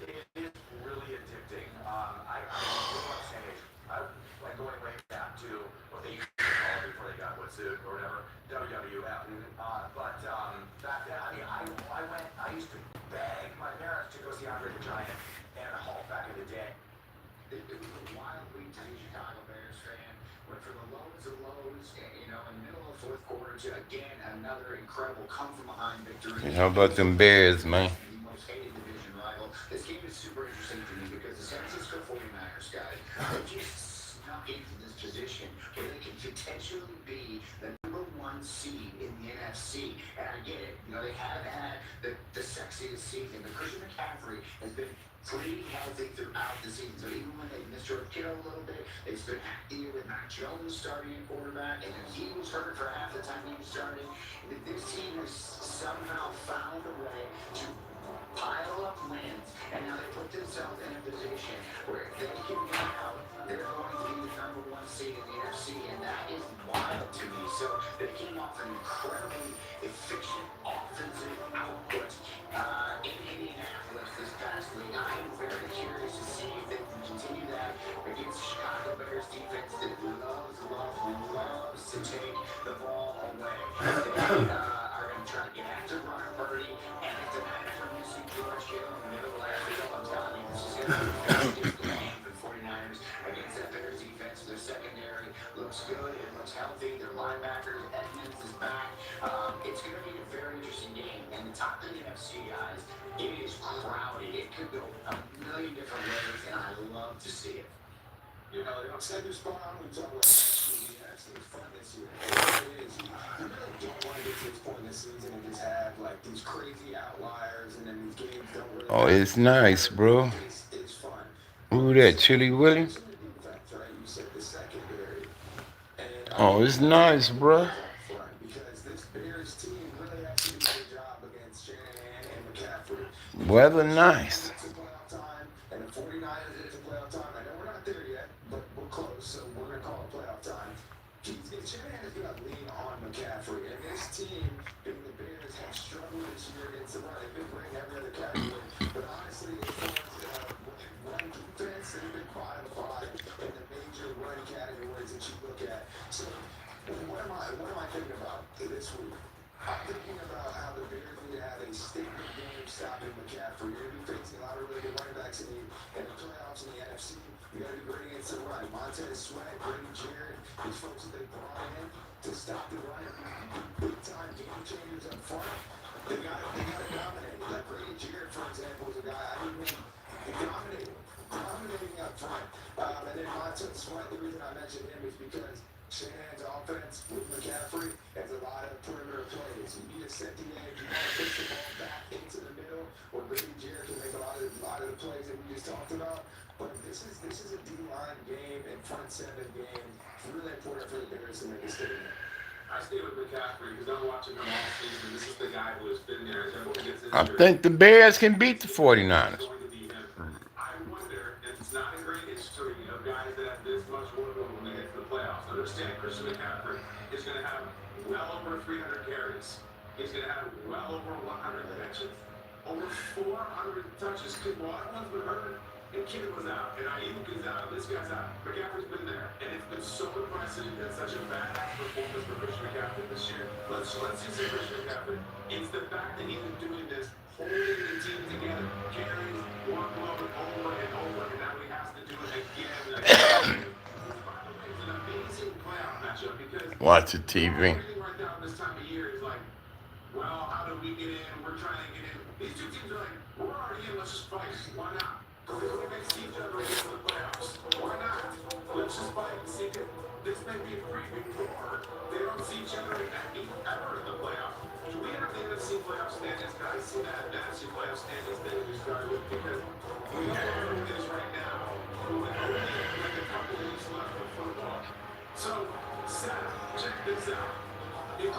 it is really addicting. I grew up saying like going way back to what they used to call it before they got Whatsuit or whatever, WWF. But back then, I used to beg my parents to go see Andre the Giant and Hulk back in the day. It was a wild week to be a Chicago Bears fan. Went from the lows of lows, in the middle of the fourth quarter to again another incredible come from behind victory. How about them Bears, man? The most hated division rival. This game is super interesting to me because the San Francisco 49ers guys they just snuck into this position where they can potentially be the #1 seed in the NFC. And I get it. They have had the sexiest season. But Christian McCaffrey has been pretty healthy throughout the season. So even when they missed George Kittle a little bit, they spent half the year with Mac Jones starting at quarterback, and then he was hurt for half the time he was starting. This team has somehow found a way to pile up wins, and now they put themselves in a position where if they can get out, they're going to be the #1 seed in the NFC, and that is wild to me. So they came off an incredibly efficient offensive output in Indianapolis this past week. I am very curious to see if they can continue that against the Chicago Bears defense that loves to take the ball away. They are going to try to get after Brian Purdy, and if the Niners are missing George Kittle in the middle of last week, I'm telling you, this is going to be a very difficult game for the 49ers against that Bears defense. Their secondary looks good, it looks healthy. Their linebackers, Edmonds is back. It's going to be a very interesting game. And the top of the NFC, guys, it is crowded. It could go a million different ways, and I love to see it. Said you're spot on when you talk about actually it's fun this year. It is. You really don't want to get to this point in the season and just have like these crazy outliers, and then these games don't really Oh, matter. it's nice, bro. It's fun. Who But that? Chili Willie? it's in the defense, right? You said the secondary. And I Oh, think it's that's nice, what bro. matters up front because this Bears team really has to do a good job against Shanahan and McCaffrey. Because Weather when Shanahan nice. gets to playoff time and the 49ers get to playoff time, I know we're not there yet, but we're close, so we're going to call it playoff time. Shanahan is going to lean on McCaffrey, and this team, being the Bears, have struggled this year against the run. They've been great in every other category, but honestly, as far as run defense, they've been bottom 5 in the major run categories that you look at. So, what am I thinking about this week? I'm thinking about how the Bears need to have a statement game stopping McCaffrey. You're going to be facing a lot of really good running backs in the playoffs in the NFC. You got to be great against the run. Montez Sweat, Brady Jarrett, these folks that they brought in to stop the run, big time game changers up front. They got to dominate. Like Brady Jarrett, for example, is a guy I mean, dominating up front. And then Montez Sweat, the reason I mentioned him is because Shanahan's offense with McCaffrey has a lot of perimeter plays. You need to set the edge. You want to push the ball back into the middle, where Brady Jarrett can make a lot of the plays that we just talked about. But this is a D-line game and front seven game. It's really important for the Bears to make a statement. I stay with McCaffrey because I'm watching him all season. This is the guy who has been there. As everyone gets I injured, think the Bears can beat the it's 49ers. going to be him. I wonder, and it's not a great history of guys that have this much work when they get to the playoffs. Understand, Christian McCaffrey is going to have well over 300 carries. He's going to have well over 100 catches, over 400 touches. Because Waddle's been hurt, and Kittle was out, and Ayuk is out, and this guy's out. McCaffrey's been there, and it's been so impressive. That's such a badass performance for Christian McCaffrey this year. Let's just say Christian McCaffrey. It's the fact that he's been doing this, holding the team together, carries one moment over and over, and now he has to do it again and again. By the way, it's an amazing playoff matchup because Watch the TV. everything right now this time of year is like, well, how do we get in? We're trying to get in. These two teams are like, we're already in. Let's just fight. Why not? Go against each other against the playoffs. Why not? Let's just fight and see if this may be a preview for they don't see each other ever in the playoffs. Do we have the NFC playoff standings, guys? See that NFC playoff standings that we started with because we know where it is right now. With only like a couple weeks left of football. So, Seth, check this out. If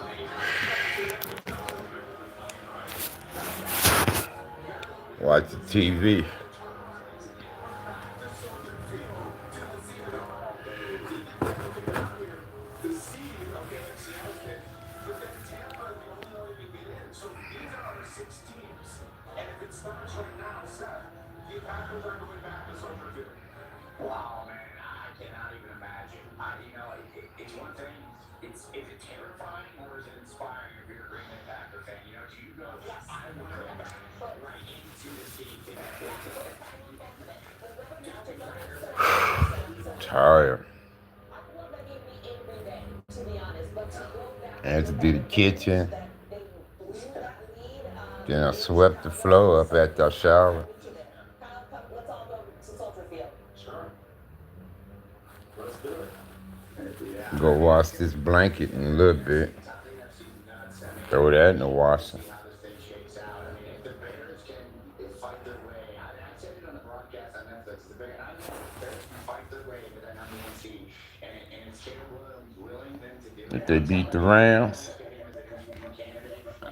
Watch the TV. the seed of the NFC outfit, but then Tampa is the only way to get in. So these are our 6 teams. And if it starts right now, Seth, Packers are going back to Soldier Field. Wow, man, I cannot even imagine. It's one thing. Is it terrifying or is it inspiring if you're a Green Bay Packer fan? Do you go, I will go back right into this game? Tired. I had to do the kitchen. Then I swept the floor up after I showered. Go wash this blanket in a little bit. Throw that in the washer. If they beat the Rams.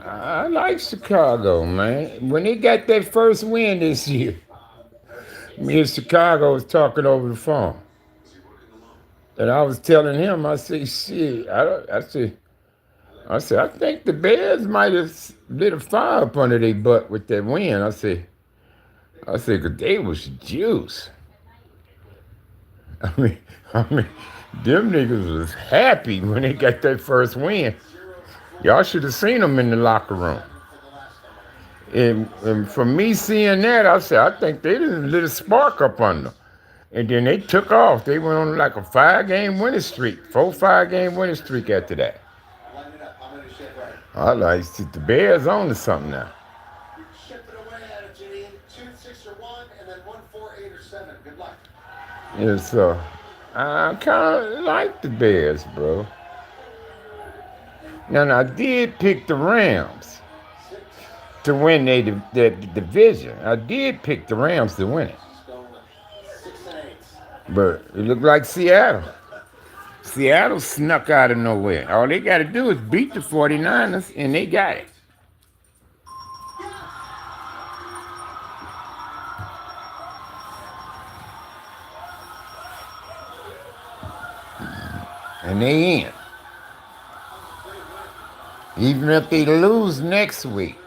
I like Chicago, man. When they got that first win this year, me and Chicago was talking over the phone. And I was telling him, I said, shit, I think the Bears might have lit a fire up under their butt with that win. I said, 'cause they was juice. I mean, them niggas was happy when they got that first win. Y'all should have seen them in the locker room. And from me seeing that, I said, I think they didn't lit a spark up on them. And then they took off. They went on like a 5-game winning streak, 5-game winning streak after that. I like the Bears on to something now. Yeah, so I kind of like the Bears, bro. Now, I did pick the Rams to win the division. I did pick the Rams to win it. But it looked like Seattle. Seattle snuck out of nowhere. All they got to do is beat the 49ers, and they got it. And they in. Even if they lose next week,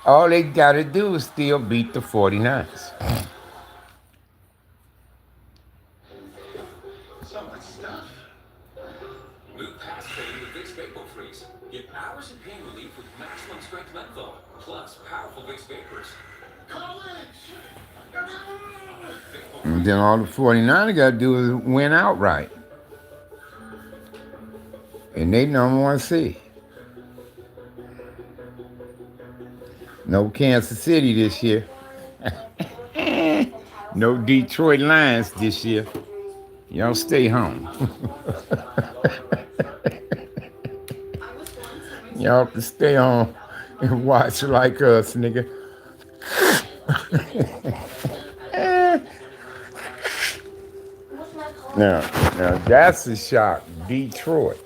all they got to do is still beat the 49ers. So much stuff. Move past pain with Vicks Vapor Freeze. Get hours of pain relief with maximum strength menthol, plus powerful Vicks Vapors. And then all the 49ers got to do is win outright. And they number one seed. No Kansas City this year. No Detroit Lions this year. Y'all stay home. Y'all can stay home and watch like us, nigga. Now that's a shock, Detroit.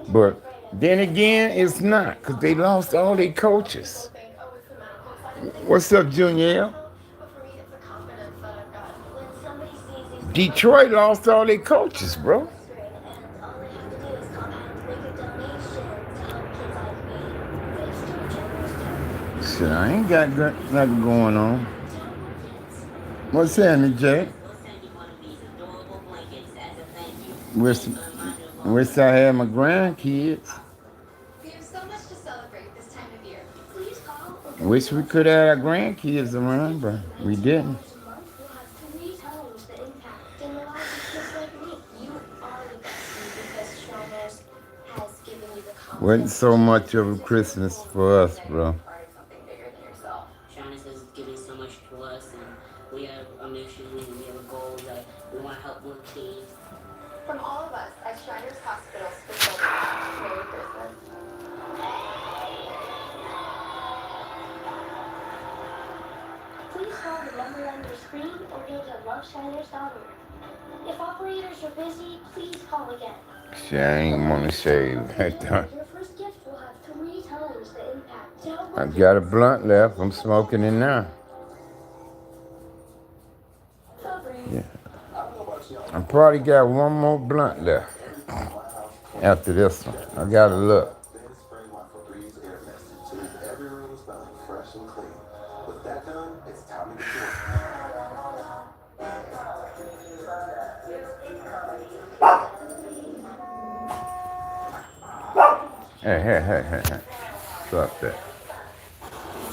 But then again, it's not, because they lost all their coaches. What's up, Junior? Detroit lost all their coaches, bro. Shit, I ain't got nothing going on. What's happening, Jay? Wish I had my grandkids. We have so much to celebrate this time of year. Please call. Wish we could have our grandkids around, but we didn't. Wasn't so much of a Christmas for us, bro. Shyness is giving so much to us, and we have a mission and we have a goal that we want to help more teams. From all of us at Shriners Hospital Specialty, Merry Christmas. Please call the number on your screen or go to loveshiners.org. If operators are busy, please call again. See, I ain't want to say that. Your first gift will have 3 times the impact. To help I got a blunt left. I'm smoking it now. Yeah. I probably got one more blunt left after this one. I gotta look. Every room smelling fresh and clean. With that done, coming short. Hey. Stop that.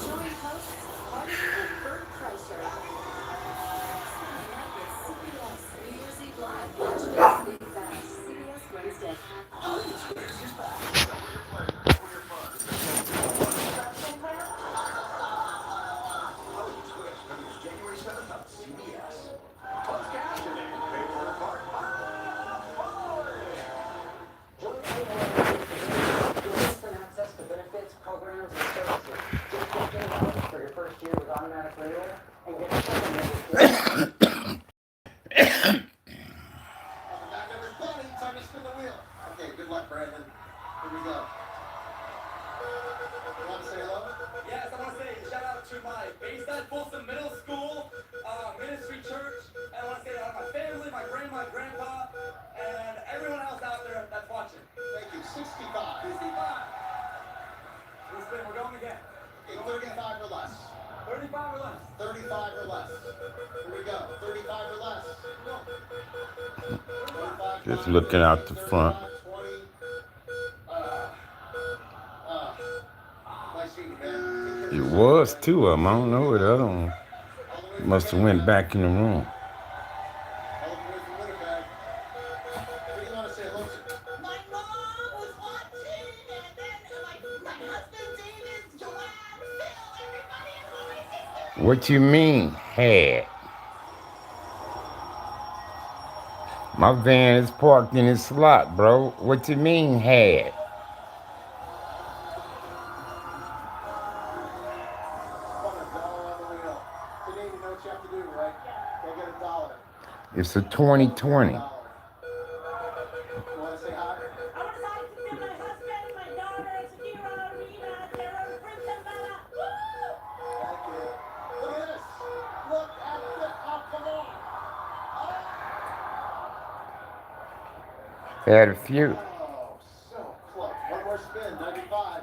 Join hosts Harvey and Bert Kreischer. CBS New Year's Eve Live. Watch this Big Bash. CBS Wednesday. January 7th on CBS. Plus cash today. Pay for a card. Instant access to benefits, programs, and services. Just $15 for your first year with automatic renewal and get Welcome back, everybody. Time to spin the wheel. Okay, good luck, Brandon. Here we go. You want to say hello? Yes, I want to say shout out to my Bayside Folsom Middle School ministry church, and I want to say that my family, my grandma, grandpa, and everyone else out there that's watching. Thank you. 65. 65. We're going again. Okay, 35 or less. 35 or less. 35 or less. Here we go. 35 or less. Go. 35, Just looking out the front. 20. Nice seeing you, man. It was two of them. I don't know where the other one must have went back in the room. All the way from Winnipeg. Who do you want to say hello to? My mom was watching, and then my husband David, Joanne, Phil, everybody, and all my sisters. What you mean, had? My van is parked in its slot, bro. What you mean, had? It's a 2020. You want to say hi? I want to say to my husband, my daughter, Shakira, Rita, Tara, Princess Bella. Woo! Thank you. Look at this. Look at this. Oh, come on. Had a few. Oh, so close. One more spin. 95.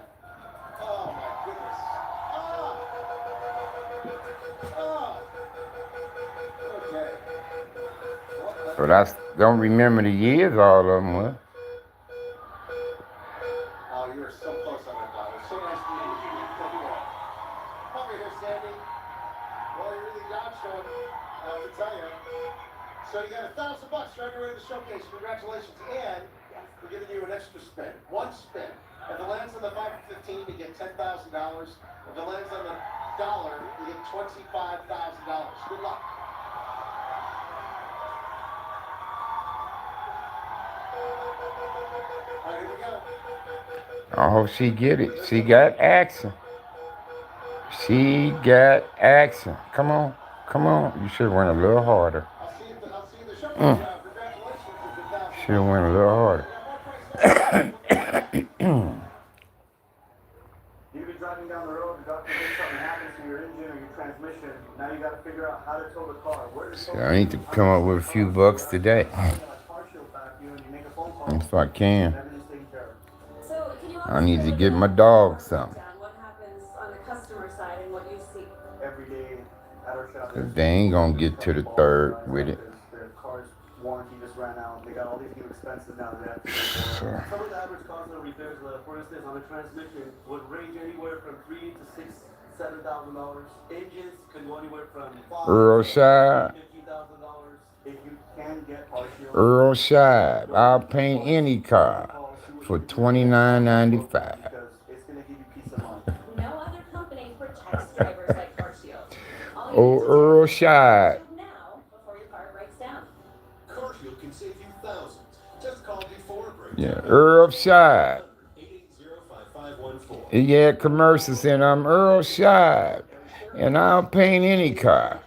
Oh, my goodness. Okay. But I don't remember the years all of them were. Oh, you were so close on that ball. So nice to meet you. Thank you. Come here, Sandy. Well, you really got showing. I have to tell you. So you got $1,000 right away to the showcase. Congratulations. And we're giving you an extra spin. One spin. If it lands on the 5 or 15, you get $10,000. If it lands on the dollar, you get $25,000. Good luck. All right, here we go. I hope she get it. She got action. She got action. Come on. You should have went a little harder. I'll see you at the show. Congratulations. Should have went a little harder. You've been driving down the road, the doctor thinks something happens to your engine or your transmission. Now you got to figure out how to tow the car. Where to tow I need to come up with a few bucks today. If I can. So, can you I need to get my dog something. what happens on the customer side and what you see? every day at our shop. 'Cause they ain't gonna get to the third with it. Their car's warranty just ran out. They got all these new expenses now that they have to pay for. Some of the average cost of repairs, for instance, on a transmission would range anywhere from $3,000 to $7,000. Engines could go anywhere from Earl Shide. $50,000. If you can get partial. Earl Shide. I'll paint any car for $29.95. Because it's gonna give you peace of mind. No other company protects drivers like CarShield. All you Oh, need to do Earl is Shide. now before your car breaks down. CarShield can save you thousands. Just call before it breaks Yeah, down. Earl Shide. 880-5514. He had commercials and I'm Earl Shide. And I'll paint any car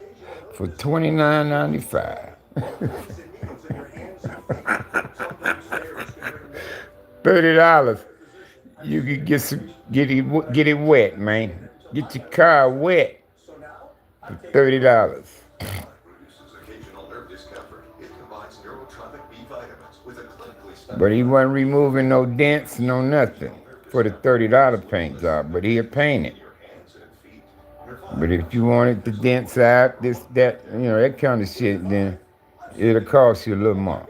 for $29.95. $30. You could get it wet, man. Get your car wet for $30. Reduces occasional nerve discomfort. It combines neurotropic B vitamins with a clinically studied. But he wasn't removing no dents, no nothing for the $30 paint job. But he'll paint it. Your hands and feet. But if you wanted the dent side, this, that, you know, that kind of shit, then it'll cost you a little more.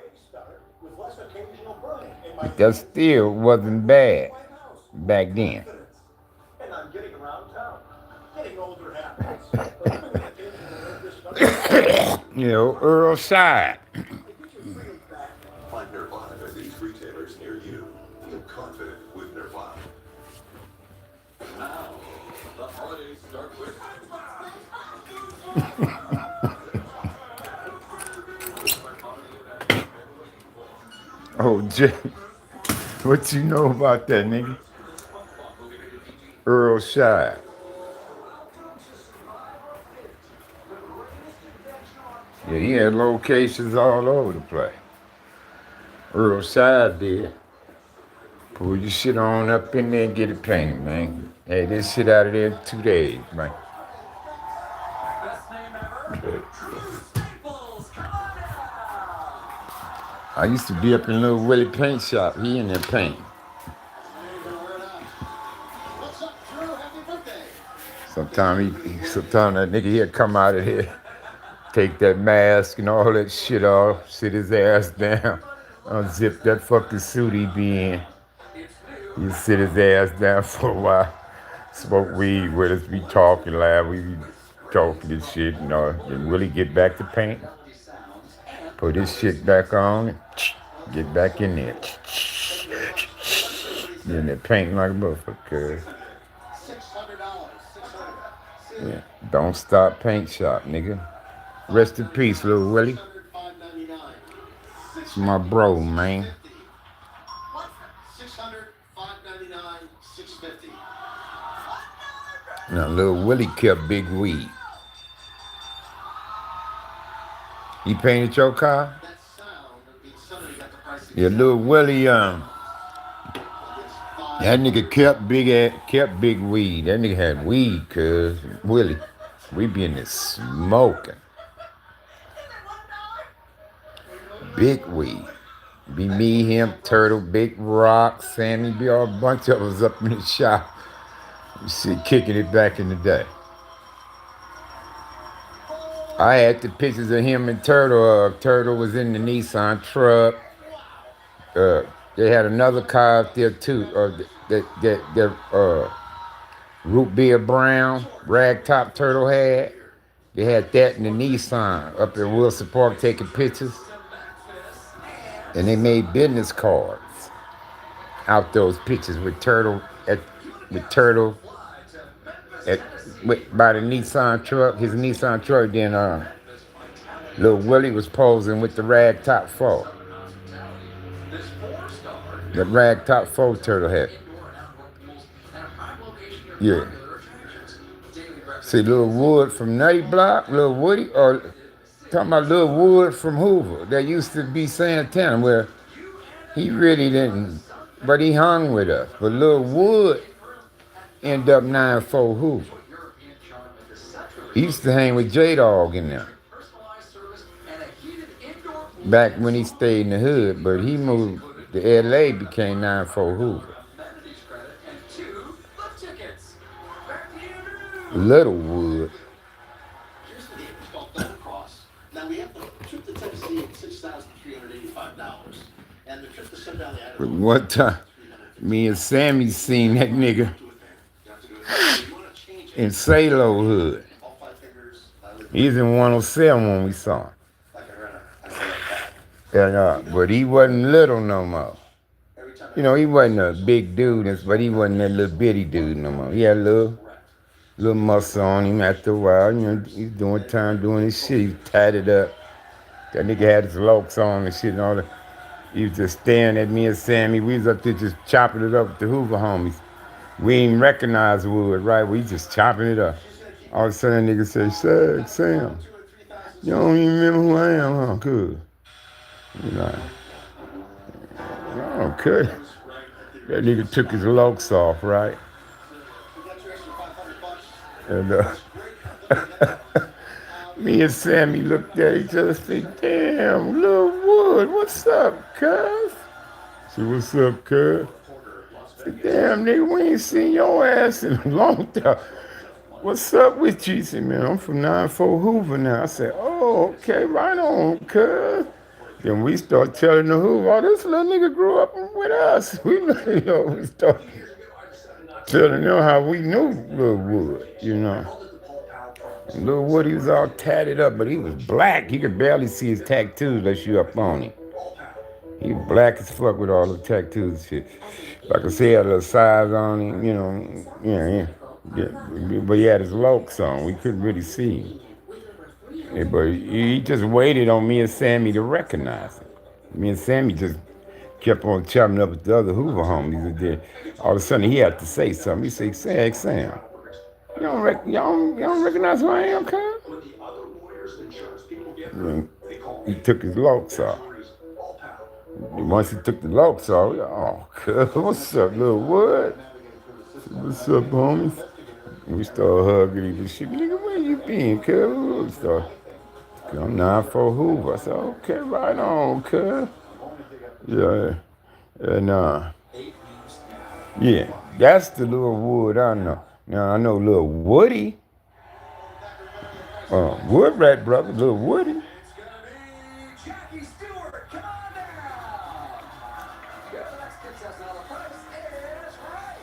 But that still wasn't bad back then. And I'm getting around town. Getting older happens. But living with a kid in the You know, Earl Side. Find Nirvana at these retailers near you. Feel confident with Nirvana. Now, the holidays start with Oh, Jay, what you know about that, nigga? Earl Shy. Yeah, he had locations all over the place. Earl Shy did. Pull your shit on up in there and get it painted, man. Hey, this shit out of there in 2 days, man. I used to be up in Little Willie paint shop. He in there painting. Sometimes that nigga he'd come out of here, take that mask and all that shit off, sit his ass down, unzip that fucking suit he be in. He'd sit his ass down for a while, smoke weed with us, be talking loud, we be talking this shit, you know, then really get back to paint. Put his shit back on and get back in there. Then they're painting like a motherfucker. Yeah. Don't Stop Paint Shop, nigga. Rest in peace, Little Willie. It's my bro, man. Now, Little Willie kept big weed. He painted your car? Yeah, Little Willie, that nigga kept big weed. That nigga had weed, cuz Willie. We be in there smoking. Big weed. Be me, him, Turtle, Big Rock, Sammy, be all a bunch of us up in the shop. You see, kicking it back in the day. I had the pictures of him and Turtle. Turtle was in the Nissan truck. They had another car out there too. That root beer brown ragtop Turtle had. They had that in the Nissan up in Wilson Park taking pictures. And they made business cards out those pictures with Turtle by the Nissan truck, his Nissan truck. Then Lil Willie was posing with the ragtop 4. The ragtop 4 Turtle hat. Yeah. See, Lil Wood from Nutty Block, Lil Woody, or talking about Lil Wood from Hoover. That used to be Santana, where he really didn't, but he hung with us. But Lil Wood ended up 9-4 Hoover. He used to hang with J-Dog in there. Back when he stayed in the hood, but he moved to LA, became 9-4 Hoover. Littlewood. Now we have the trip to Tennessee at $6,385, and the trip to Sundown the But one time, me and Sammy seen that nigga in Salo Hood. He's in 107 when we saw him. And, but he wasn't little no more. You know, he wasn't a big dude, but he wasn't that little bitty dude no more. He had a little muscle on him after a while. You know, he's doing time doing his shit. He tatted up. That nigga had his lokes on and shit and all that. He was just staring at me and Sammy. We was up there just chopping it up with the Hoover homies. We ain't recognize Wood, right? We just chopping it up. All of a sudden, that nigga say, Sam, you don't even remember who I am, huh? Good. You know, oh, good. That nigga took his lokes off, right? And me and Sammy looked at each other and said, damn, Lil Wood, what's up, cuz? I said, what's up, cuz? I said, damn, nigga, we ain't seen your ass in a long time. what's up with you? He said, man, I'm from 94 Hoover now. I said, oh, okay, right on, cuz. Then we start telling the Hoover, oh, this little nigga grew up with us. We start telling them how we knew Lil Wood, Lil Wood, he was all tatted up, but he was black. You could barely see his tattoos unless you up on him. He was black as fuck with all the tattoos and shit. Like I said, he had a little size on him, yeah. But he had his lokes on. We couldn't really see him. Yeah, but he just waited on me and Sammy to recognize him. Me and Sammy just kept on chopping up with the other Hoover homies. And then all of a sudden he had to say something. He said, "Say, Sam, y'all don't recognize who I am, cuz?" He took his lokes off. Once he took the lokes off, oh, cuz, what's up, Lil Wood? What's up, homies? We started hugging him and shit. Nigga, where you been, cuz? We started, I'm 94 Hoover. I said, okay, right on, cuz. Yeah. And, yeah, that's the Lil Wood I know. Now, I know Lil Woody. Wood Rat brother, Lil Woody. It's gonna be Jackie Stewart. Come on down. Your next contestant on the price is right.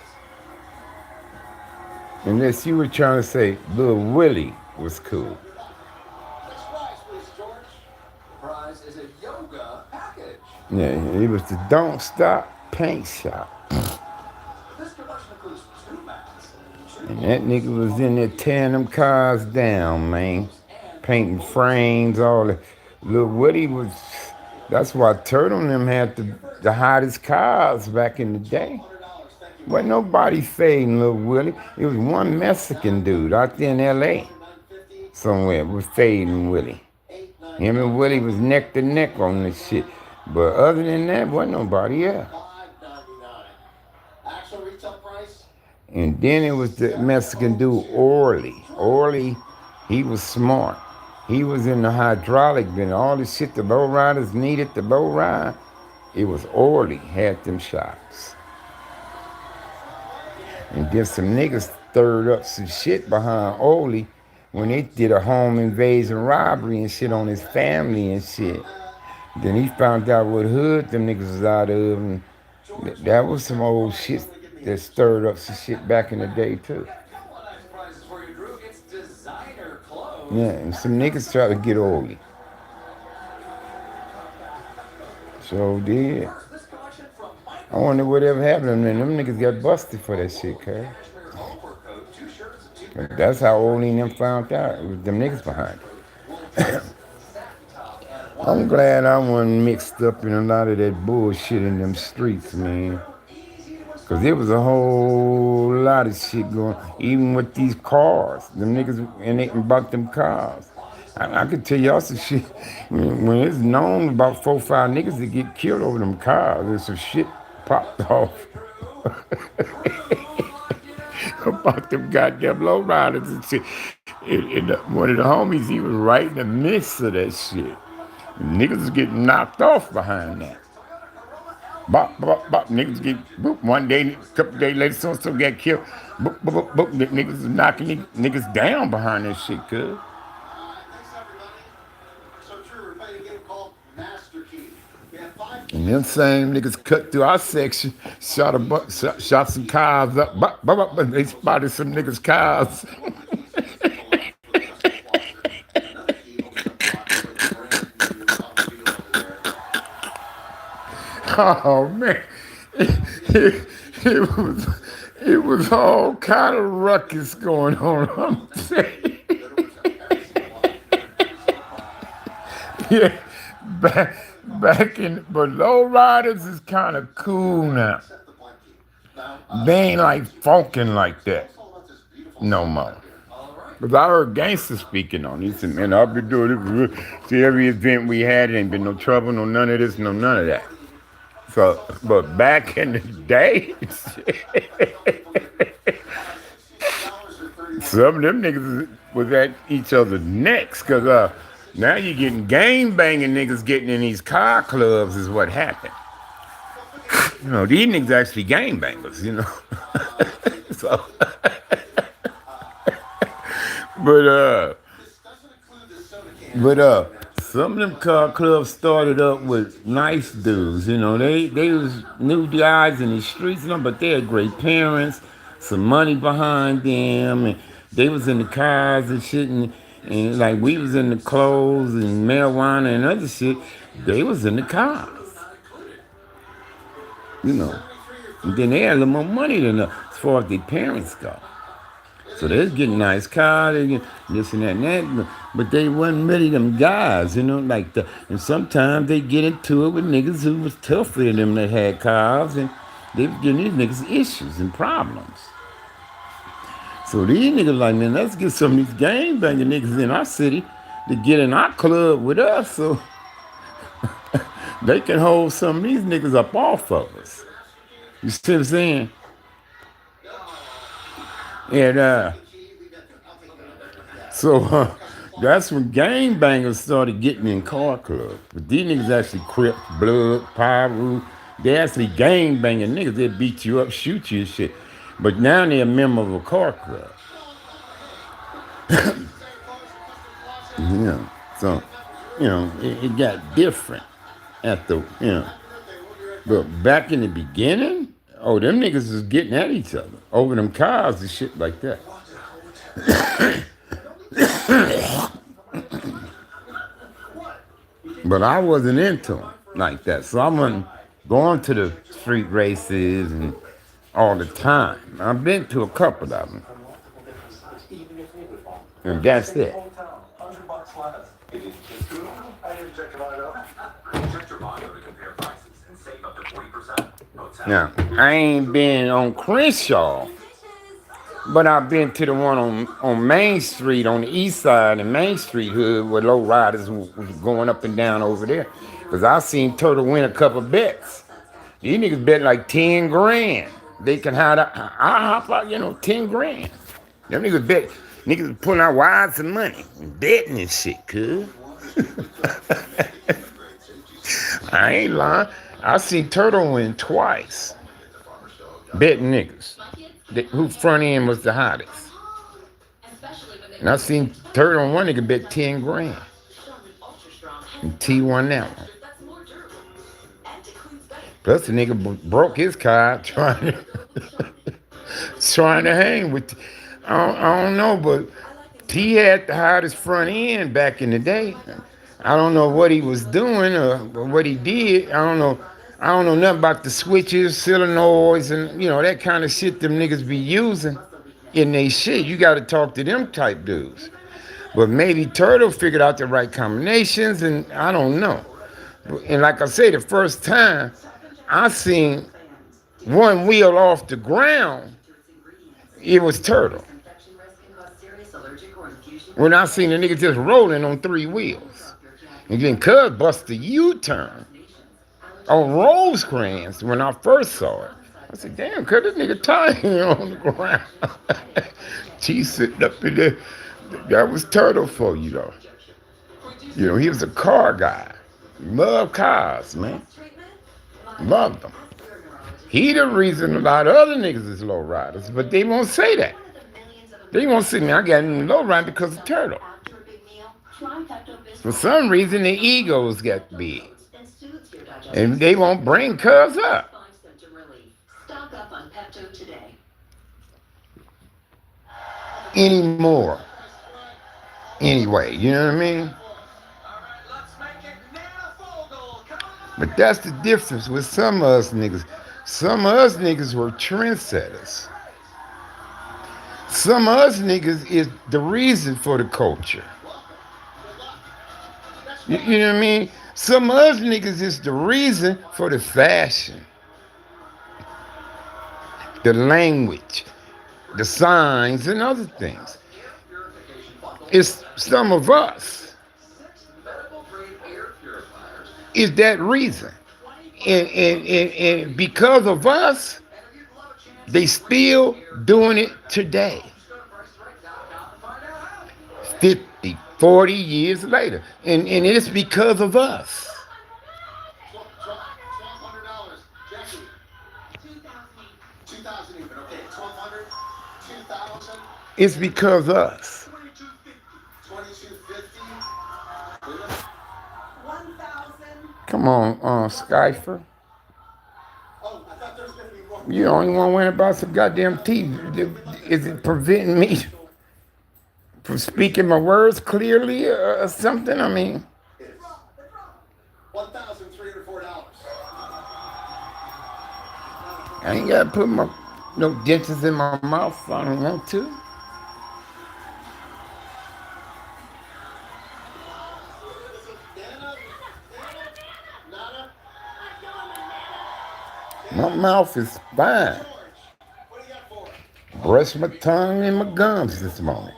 Unless you were trying to say Lil Willie was cool. Next prize, please, George. The prize is a yoga package. Yeah, he was the Don't Stop Paint Shop. This collection includes 2 mats, 2 And that nigga was in there tearing them cars down, man. Painting frames, all that. Lil Woody was, that's why Turtle and them had the hottest cars back in the day. Wasn't nobody fading Lil Willie. It was one Mexican dude out there in L.A. somewhere was fading Willie. Him and Willie was neck to neck on this shit. But other than that, wasn't nobody else. Actual retail price? And then it was the Mexican dude, Orly. Orly, he was smart. He was in the hydraulic bin. All the shit the lowriders needed to lowride, it was Orly had them shops. And then some niggas stirred up some shit behind Orly when they did a home invasion robbery and shit on his family and shit. Then he found out what hood them niggas was out of, and that was some old shit that stirred up some shit back in the day too. Yeah, and some niggas tried to get Orly. So did. I wonder whatever happened to them. Them niggas got busted for that shit, cuz. That's how Orly and them found out. It was them niggas behind it. I'm glad I wasn't mixed up in a lot of that bullshit in them streets, man. Because there was a whole lot of shit going on, even with these cars. Them niggas, and they bought them cars. I could tell y'all some shit. When it's known about 4 or 5 niggas that get killed over them cars, there's some shit popped off. About them goddamn lowriders and shit. One of the homies, he was right in the midst of that shit. Niggas was getting knocked off behind that. Bop, bop, bop. Niggas get boop. One day, a couple days later, so got killed. Boop, boop, boop, boop. Niggas was knocking niggas down behind that shit, cuz. And them same niggas cut through our section, shot some cars up. Bop, bop, bop. They spotted some niggas' cars. Oh man, it was all kind of ruckus going on. I'm saying, yeah, back in, but lowriders is kind of cool now. They ain't like funkin' like that no more. Because I heard gangsters speaking on it. He said, man, I've been doing it. See, every event we had, ain't been no trouble, no none of this, no none of that. So, but back in the day, some of them niggas was at each other's necks, because now you're getting gang banging niggas getting in these car clubs is what happened. You know, these niggas actually gang bangers, you know. So, But some of them car clubs started up with nice dudes. You know, they was new guys in the streets, you know, but they had great parents, some money behind them, and they was in the cars and shit, and like we was in the clothes and marijuana and other shit. They was in the cars, you know. And then they had a little more money than us as far as their parents go. So they was getting nice cars, they get this and that and that, but they wasn't really them guys, you know, like the. And sometimes they get into it with niggas who was tougher than them that had cars, and they was giving these niggas issues and problems. So these niggas like, man, let's get some of these gang banging niggas in our city to get in our club with us, so they can hold some of these niggas up off of us. You see what I'm saying? And so that's when gang bangers started getting in car clubs. But these niggas actually Crip, Blood, Pyro. They actually gang banging niggas. They beat you up, shoot you and shit. But now they're a member of a car club. Yeah. So, you know, it got different at the, you know. But back in the beginning, oh, them niggas was getting at each other over them cars and shit like that. But I wasn't into them like that. So I wasn't going to the street races and all the time. I've been to a couple of them. And that's it. Now, I ain't been on Crenshaw, but I've been to the one on Main Street, on the east side of Main Street hood, where low riders was going up and down over there. Because I seen Turtle win a couple bets. These niggas bet like 10 grand. They can hide out, I hop out, you know, 10 grand. Them niggas bet, niggas pulling out wads of money, and betting and shit, cuz. I ain't lying. I seen Turtle win twice. Betting niggas. Who front end was the hottest. And I seen Turtle on one nigga bet 10 grand. And T won that one. Plus the nigga broke his car trying to hang with. I don't know, but T had the hottest front end back in the day. I don't know what he was doing or what he did. I don't know nothing about the switches, solenoids, and you know that kind of shit them niggas be using in they shit. You got to talk to them type dudes. But maybe Turtle figured out the right combinations, and I don't know. And like I say, the first time I seen one wheel off the ground, it was Turtle. When I seen the nigga just rolling on 3 wheels. And then Cuz bust a U-turn on Rosecrans when I first saw it. I said, damn, Cuz, this nigga tiny on the ground. T sitting up in there. That was Turtle for you, though. You know, he was a car guy. Loved cars, man. Loved them. He the reason a lot of other niggas is low riders, but they won't say that. They won't say, man, I got in low ride because of Turtle. For some reason, the egos got big. And they won't bring Cuz up. Anymore. Anyway, you know what I mean? But that's the difference with some of us niggas. Some of us niggas were trendsetters. Some of us niggas is the reason for the culture. You know what I mean? Some of us niggas is the reason for the fashion, the language, the signs, and other things. It's some of us is that reason. And because of us, they still doing it today. 50, 40 years later. And it's because of us. $1,200, Jackie. 2,000 even. Okay, 1,200, 2,000. It's because of us. Come on, Skyfer. Oh, I thought there was going to be more. You the only one worrying about some goddamn TV. Is it preventing me from speaking my words clearly or something? I mean, $1,304. I ain't got to put no dentures in my mouth if I don't want to. My mouth is fine. Brushed my tongue and my gums this morning.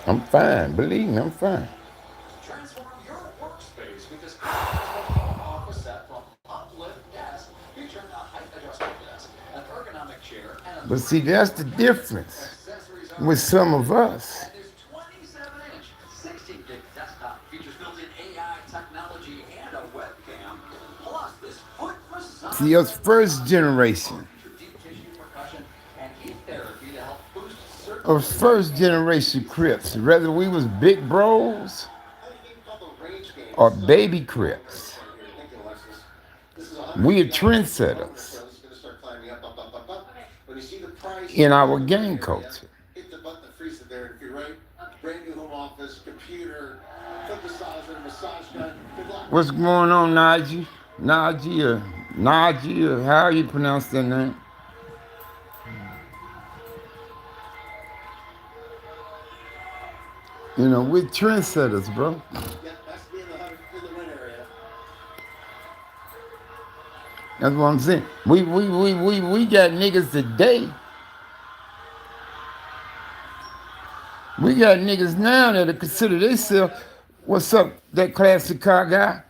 I'm fine. Believe me, I'm fine. Transform your workspace with this office set from Uplift Desk, featuring a height-adjustable desk, an ergonomic chair, and a But see, that's the difference with some of us. And this 27-inch, 60-gig desktop features built-in AI technology and a webcam, plus this foot massage. See, us first generation. Deep tissue percussion and heat therapy to help boost Us first generation Crips. Whether we was big bros or baby Crips. We are trendsetters in our gang culture. Hit the button that freezes it there. If you're right, brand new home office, computer, foot massager, massage gun. Good luck. What's going on, Najee? Najee, or how you pronounce that name? You know, we're trendsetters, bro. Yeah, that's me in the red area. That's what I'm saying. We got niggas today. We got niggas now that are consider themselves. What's up, that classic car guy?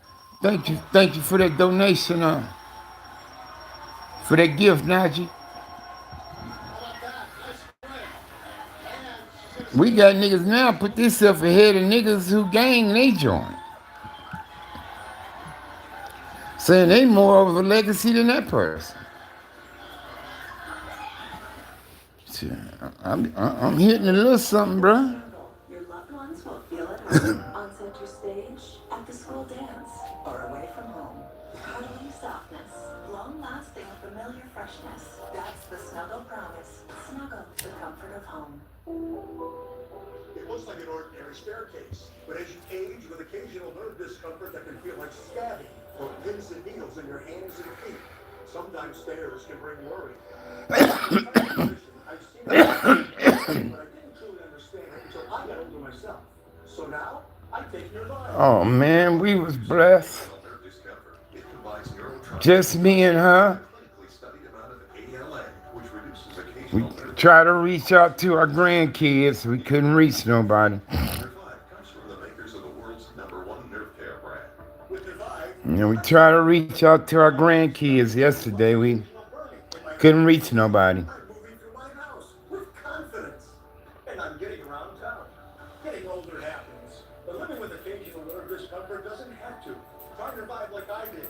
Thank you for that donation, for that gift, Najee. We got niggas now put themselves ahead of niggas who gang they join. Saying they more of a legacy than that person. I'm hitting a little something, bro. Your loved ones will feel at home on center stage, at the school dance, or away from home. Cuddling softness, long-lasting familiar freshness. That's the Snuggle promise. Snuggle, the comfort of home. It looks like an ordinary staircase, but as you age with occasional nerve discomfort that can feel like stabbing or pins and needles in your hands and feet, sometimes stairs can bring worry. I've seen it, but I didn't truly understand it until I got older myself. So now, I take your advice. Oh man, we was blessed. Just me and her. We try to reach out to our grandkids. We couldn't reach nobody. You know, we tried to reach out to our grandkids yesterday. We couldn't reach nobody. I'm moving through my house with confidence, and I'm getting around town. Getting older happens, but living with occasional nerve discomfort doesn't have to. Find your vibe like I did,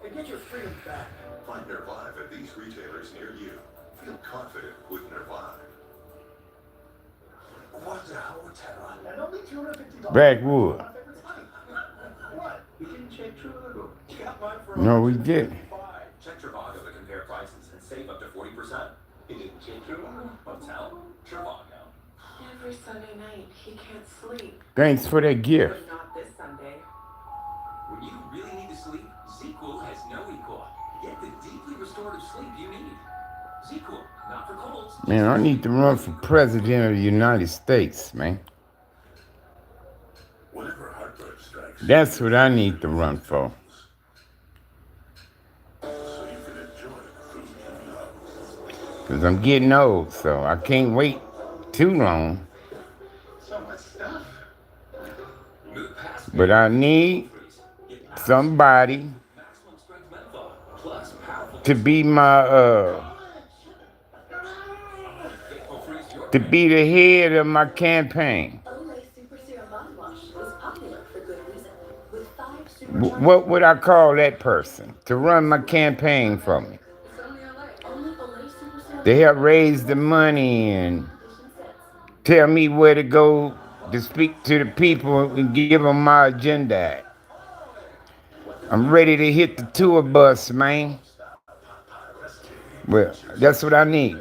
and get your freedom back. Find Nervive at these retailers near you. Feel confident with Nervive. What's a hotel? And only $250. Backwood. What? We didn't check Trivago. You got mine for No, we didn't. Check Trivago to compare prices and save up to 40%. You didn't check Trivago? Hotel? Trivago. Every Sunday night, he can't sleep. Thanks for that gift. But not this Sunday. When you really need to sleep, ZQL has no equal. Get the deeply restorative sleep you need. ZQL, not for colds. Man, I need to run for president of the United States, man. Whenever heartburn strikes, That's what I need to run for. so you can enjoy the food you love. Because I'm getting old, so I can't wait too long. So much stuff. Move past But I need somebody maximum strength menthol, plus powerful to be my, to be the head of my campaign. Olay Super Serum Body Wash is popular for good reason. With 5 super What would I call that person to run my campaign for me? Only Olay Super Serum To help raise the money and condition sets. tell me where to go to speak to the people and give them my agenda. I'm ready to hit the tour bus, man. Well, that's what I need.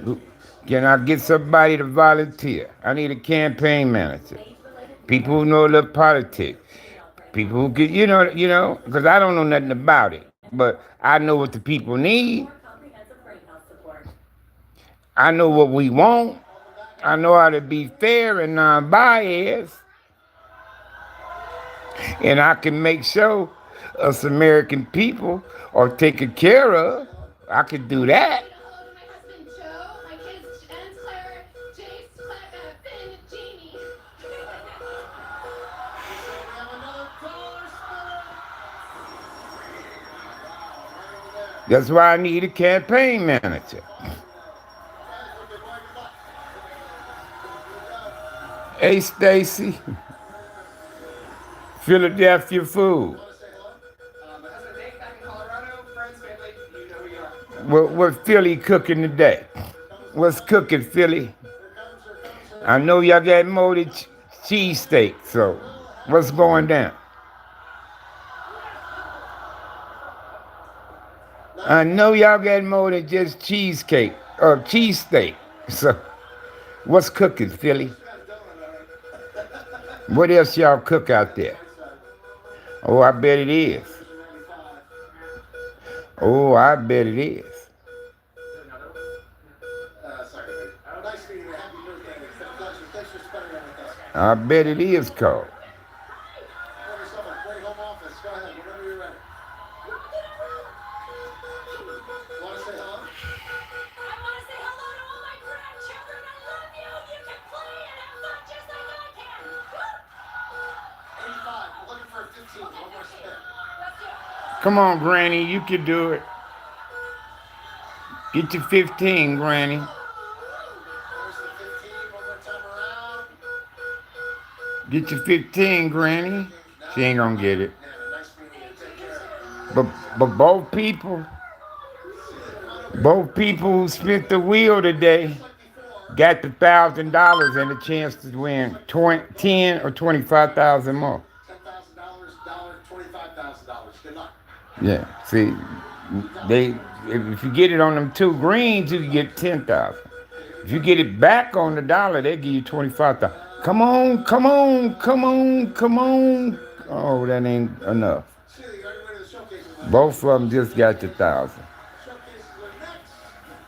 Can I get somebody to volunteer? I need a campaign manager. People who know a little politics. People who can, because I don't know nothing about it. But I know what the people need. I know what we want. I know how to be fair and non-biased. And I can make sure us American people are taken care of. I could do that. Hello to my husband Joe, my kids Jens, Claire, Jace, Finn, Jeannie. That's why I need a campaign manager. Hey, Stacy. Philadelphia food. What Philly cooking today? What's cooking, Philly? I know y'all got molded cheesesteak, so what's going down? I know y'all got more than just cheesecake or cheesesteak. So what's cooking, Philly? What else y'all cook out there? Oh, I bet it is. Oh, I bet it is. I bet it is cold. Come on, Granny, you can do it. Get your 15, Granny. Get your 15, Granny. She ain't gonna get it. But both people who spent the wheel today got the $1,000 and a chance to win 10 or 25,000 more. Yeah, see, if you get it on them two greens, you can get 10,000. If you get it back on the dollar, they give you 25,000. Come on, come on, come on, come on. Oh, that ain't enough. Both of them just got the 1,000.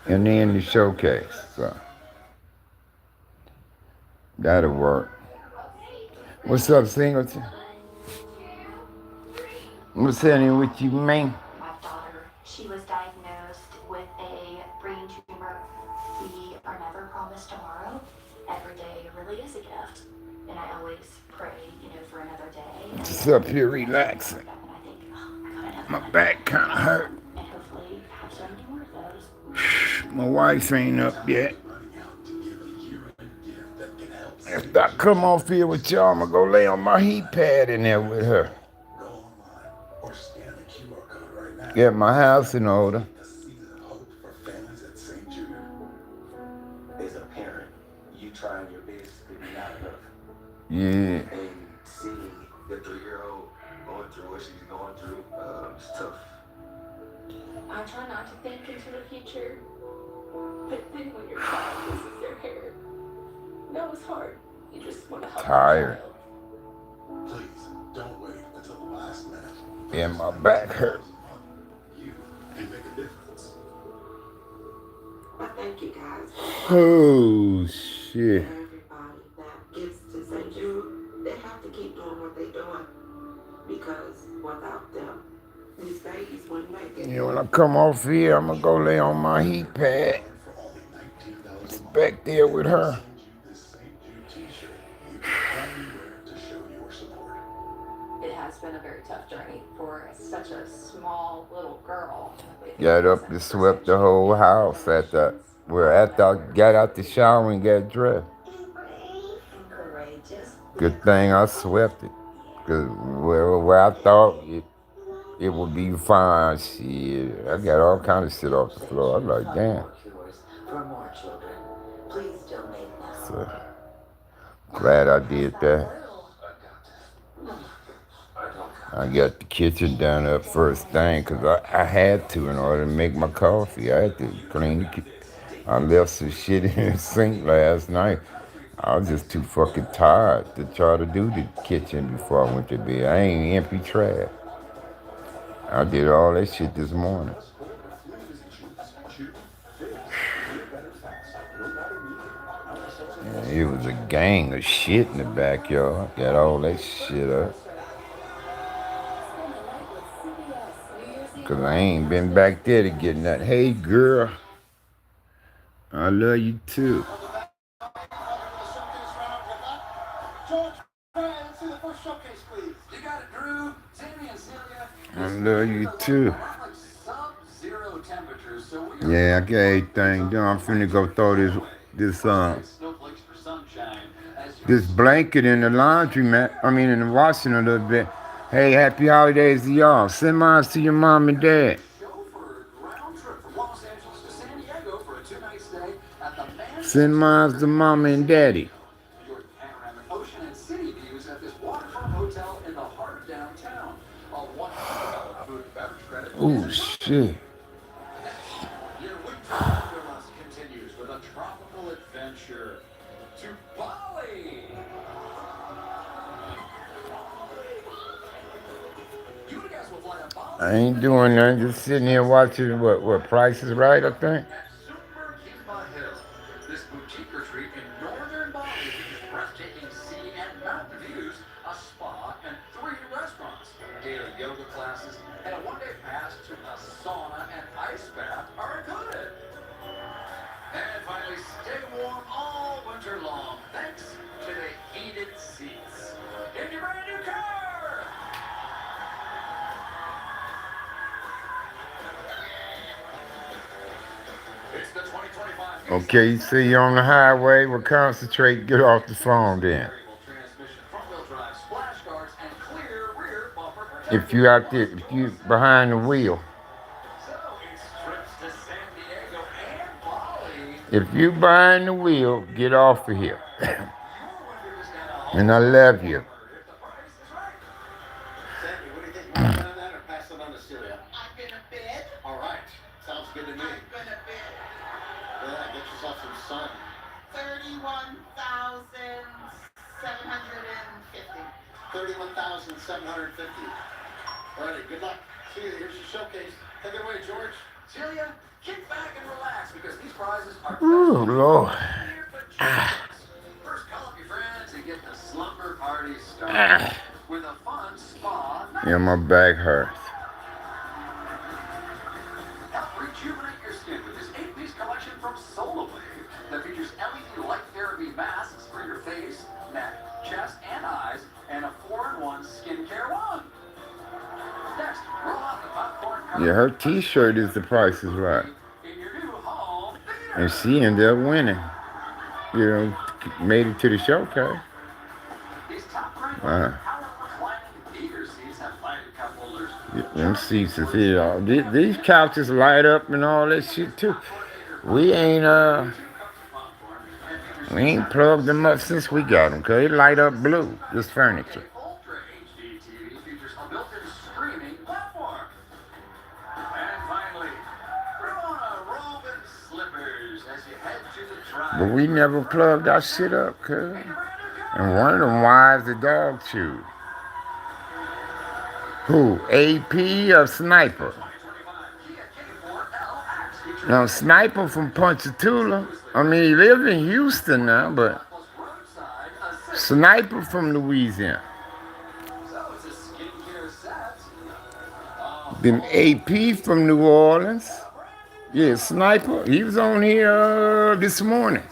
And then the showcase, so that'll work. What's up, Singleton? What's happening with you, man? My daughter, she was diagnosed with a brain tumor. We are never promised tomorrow. Every day really is a gift. And I always pray, for another day. Just up here relaxing. And I think, My back kind of hurt. and hopefully have so many more of those. My wife ain't up yet. If I come off here with y'all, I'm going to go lay on my heat pad in there with her. Get my house in order. As a parent, you trying your best to be out of. Yeah. And seeing the 3-year-old going through what she's going through, it's tough. I try not to think into the future, but then when your child loses their hair, it's hard. You just want to help. Tired. Please, don't wait until the last minute. Yeah, my back hurt. You can make a difference. I thank you guys. Oh, shit. Everybody that gets to St. Jude, they have to keep doing what they're doing because without them, these babies wouldn't make it. Yeah, when I come off here, I'm going to go lay on my heat pad. It's back there with her. It has been a very tough journey for such a small little girl. Got up and swept the whole house after I got out the shower and got dressed. Good thing I swept it. Because where I thought it would be fine, shit, I got all kind of shit off the floor. I'm like, damn. For more children, please donate now. So, Glad I did that. I got the kitchen done up first thing because I had to in order to make my coffee. I had to clean the kitchen. I left some shit in the sink last night. I was just too fucking tired to try to do the kitchen before I went to bed. I ain't empty trash. I did all that shit this morning. Yeah, it was a gang of shit in the backyard. Got all that shit up. Cause I ain't been back there to get nothing. Hey girl, I love you too. I love you too. Yeah, I got everything done. I'm finna go throw this blanket in the laundry mat. I mean in the washing a little bit. Hey, happy holidays to y'all. Send mine to your mom and dad. Send mine to mama and daddy. Oh shit. Your winter wanderlust continues with a tropical adventure to Bali. I ain't doing nothing, just sitting here watching what Price is Right, I think. This boutique retreat in northern Bali features breathtaking sea and mountain views, a spa, and 3 restaurants. Daily yoga classes and a one-day pass to a sauna and ice bath are included. And finally, stay warm all winter long thanks to the heated seats in your brand new car. It's the 2025. Okay, you see you on the highway, well concentrate, get off the phone then. If you out there, if you behind the wheel. If you behind the wheel, get off of here. And I love you. Sandy, what do you think? Want to on that or pass it on to Celia? I'm gonna bid. All right. Sounds good to me. I'm gonna bid. Yeah, get yourself some sun. 31,750. 31,750. All righty, good luck. See you. Here's your showcase. Take it away, George. Celia, kick back and relax because these prizes are Oh, Lord. First, call up your friends and get the slumber party started with a fun spa night. Yeah, my back hurts. Help rejuvenate your skin with this 8-piece collection from SolarWave that features LED light therapy masks for your face, neck, chest, and eyes, and a 4-in-1 skincare wand. Next, roll out the popcorn. Yeah, her t-shirt is The Price is Right. And she ended up winning. You know, made it to the showcase. Wow. Yeah, them seats is here. These couches light up and all that shit too. We ain't plugged them up since we got them, cause they light up blue. This furniture. But we never plugged our shit up, cuz. And one of them wives the dog chewed. Who? AP or Sniper? Now, Sniper from Ponchatoula. I mean, he lives in Houston now, but Sniper from Louisiana. Then AP from New Orleans. Yeah, Sniper. He was on here this morning.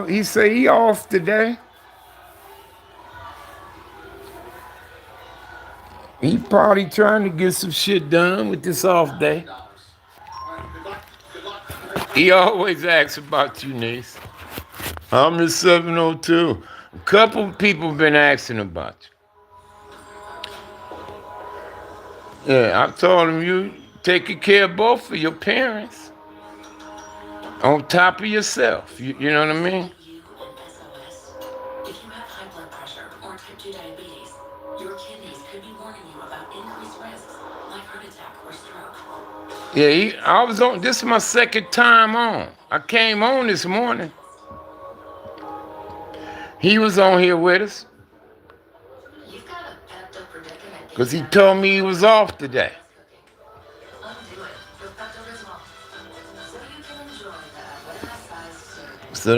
He say he off today. He probably trying to get some shit done with this off day. He always asks about you, niece. I'm the 702. A couple people been asking about you. Yeah, I told him you taking care of both of your parents. on top of yourself. You know what I mean? You and SOS. If you have high blood pressure or type 2 diabetes, your kidneys could be warning you about increased risks like heart attack or stroke. Yeah, I was on. This is my second time on. I came on this morning. He was on here with us You've got a Pepto predicament. because he told me he was off today. Undo it with Pepto-Bismol so you can enjoy that warehouse-sized serving. So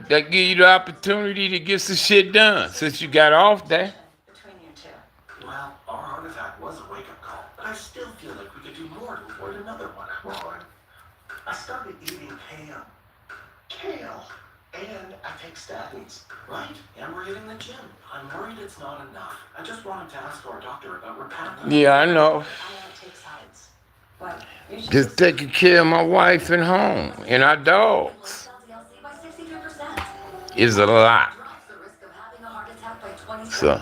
that give you the opportunity to get some shit done since you got off there. Between you two. Well, our heart attack was a wake-up call, but I still feel like we could do more to avoid another one. Well, I started eating kale. Kale. And I take statins. Right. And we're hitting the gym. I'm worried it's not enough. I just wanted to ask our doctor about Repatha. Yeah, I know. I don't take sides. But you should Just taking care of my wife and home and our dogs LDL-C by 62%. is a lot. Drops the risk of having a heart attack by 27%. So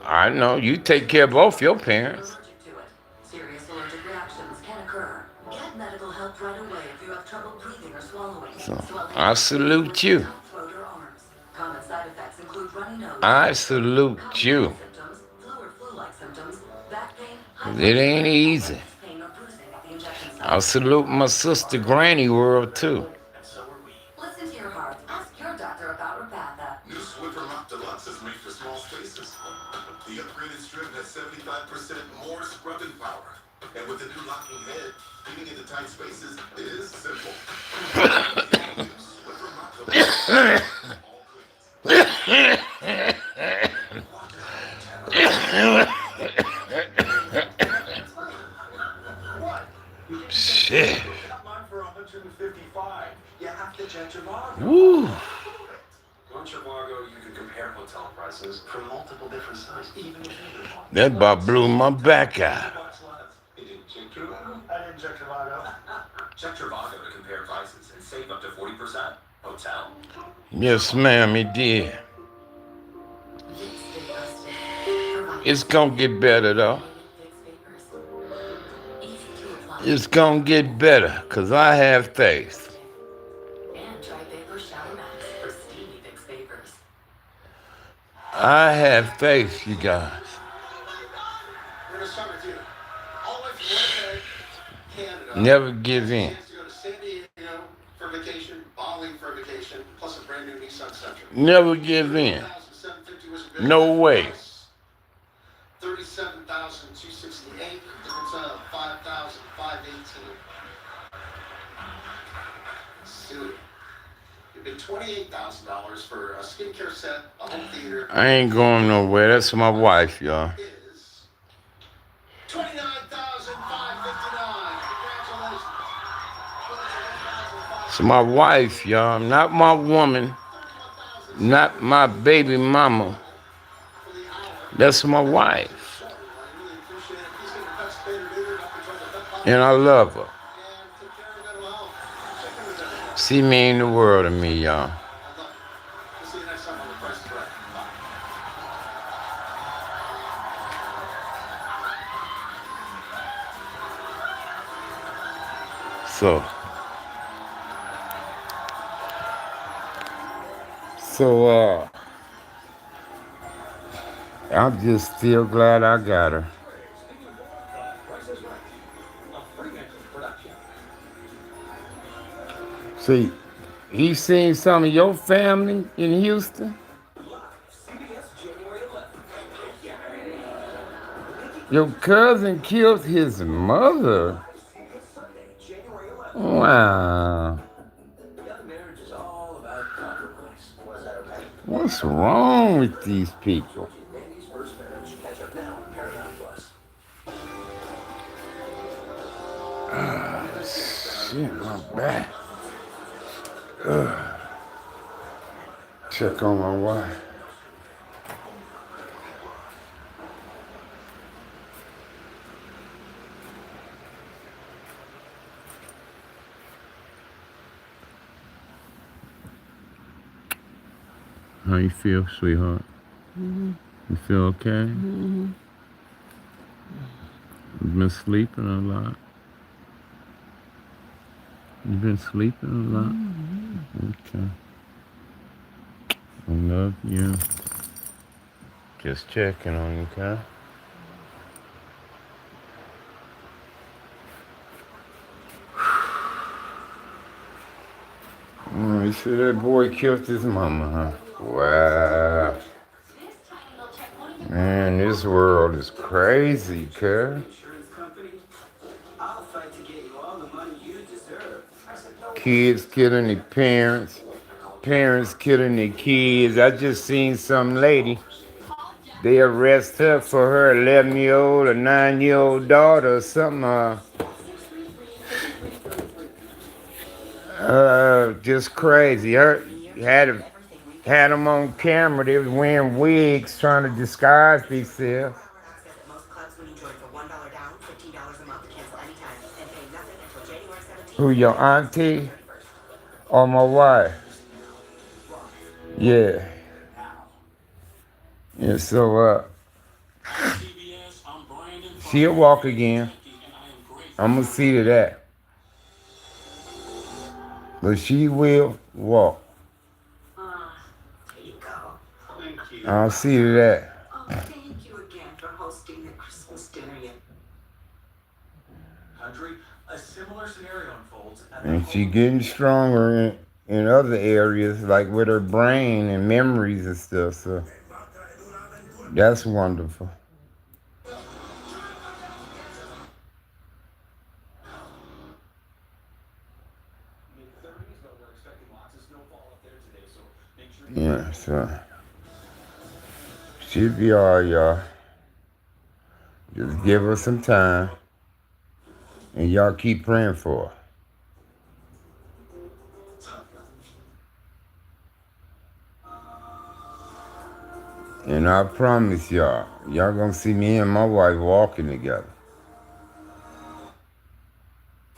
I know you take care of both your parents. Allergic to it. Serious allergic reactions can occur. Get medical help right away if you have trouble breathing or swallowing. So Swelling I salute you. throat or arms. Common side effects include runny nose. I salute you. Symptoms, flu or flu-like symptoms, back pain, It ain't easy. pain or bruising at the injection site. I salute my sister Granny World too. And so are we. Listen to your heart. Ask your doctor about Repatha. New Swiffer Lock Deluxe is made for small spaces. The upgraded strip has 75% more scrubbing power. And with the new locking head, getting into tight spaces is simple. New Swiffer Lock Deluxe. Shit. Got mine for 155. You have to check Trivago. Woo. On Trivago, you can compare hotel prices from multiple different sites, even with either one. That about blew my back out. You didn't check Trivago? I didn't check Trivago. Check Trivago to compare prices and save up to 40%. Hotel. Yes, ma'am, it did. It's gonna get better though. It's gonna get better, cause I have faith. And try Vapor Shower Max for steamy Vicks Vapors. I have faith, you guys. We're gonna start with you. All the way from Winnipeg, Canada. Never give in. Chance to go to San Diego for vacation, Bali for vacation, plus a brand new Nissan Sentra. Never give in. 3750 was a bid. No way. 37,268. Difference of 5,518. Suit. It'd been $28,000 for a skincare set, a home theater. I ain't going nowhere. That's my wife, y'all. Is $29,559. Congratulations. It's my wife, y'all. Not my woman. Not my baby mama. That's my wife. And I love her. She mean the world to me, y'all. We'll see you next time on The Price is Right. So, I'm just still glad I got her. See, he seen some of your family in Houston? Your cousin killed his mother? Wow. What's wrong with these people? Ah, shit, my back. Check on my wife. How you feel, sweetheart? Mm-hmm. You feel okay? Mm-hmm. You've been sleeping a lot. You been sleeping a lot? Okay. I love you. Just checking on you, Kai. Oh, you see that boy killed his mama, huh? Wow. Man, this world is crazy, cuz. Insurance company? I'll fight to get you all the money you deserve. Kids killing their parents. Parents killing their kids. I just seen some lady. They arrest her for her 11-year-old or 9-year-old daughter or something. Just crazy. Her had them on camera. They was wearing wigs, trying to disguise themselves. Who, your auntie or my wife? Yeah. Yeah. So she'll walk again. I'm gonna see to that. But she will walk. Here you go. Thank you. I'll see to that. Oh, thank you again for hosting the Christmas dinner. Country, a similar scenario unfolds at And she getting stronger in other areas, like with her brain and memories and stuff. So that's wonderful. Yeah, so she'll be all right, y'all. Just give her some time, and y'all keep praying for her. And I promise y'all gonna see me and my wife walking together.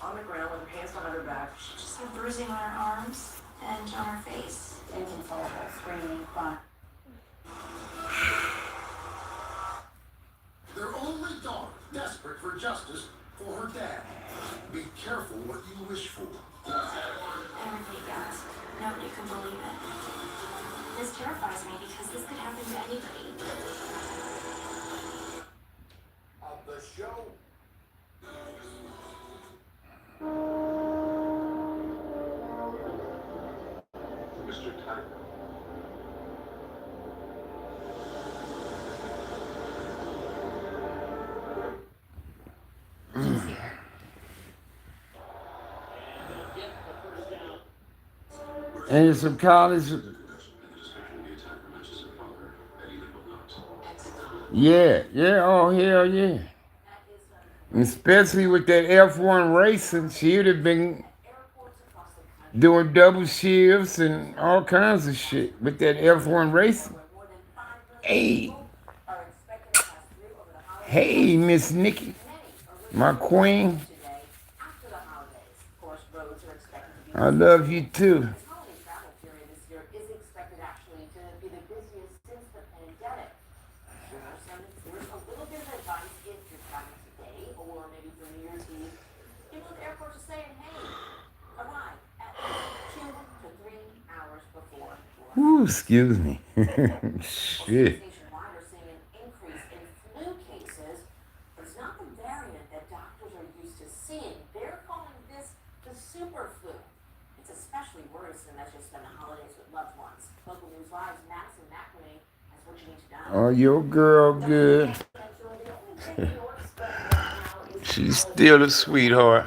On the ground with her hands behind her back. She just had bruising on her arms and on her face. Inconsolable, screaming, crying. Their only daughter, desperate for justice for her dad. Be careful what you wish for. Everybody gasped. Nobody could believe it. This terrifies me because this could happen to anybody. Of the show. Mr. Tiger. And it's some college. Yeah, oh hell yeah. And especially with that F1 racing, she would have been doing double shifts and all kinds of shit with that F1 racing. Hey, Miss Nikki, my queen. I love you too. Ooh, excuse me. Shit. Oh, your girl good. She's still a sweetheart.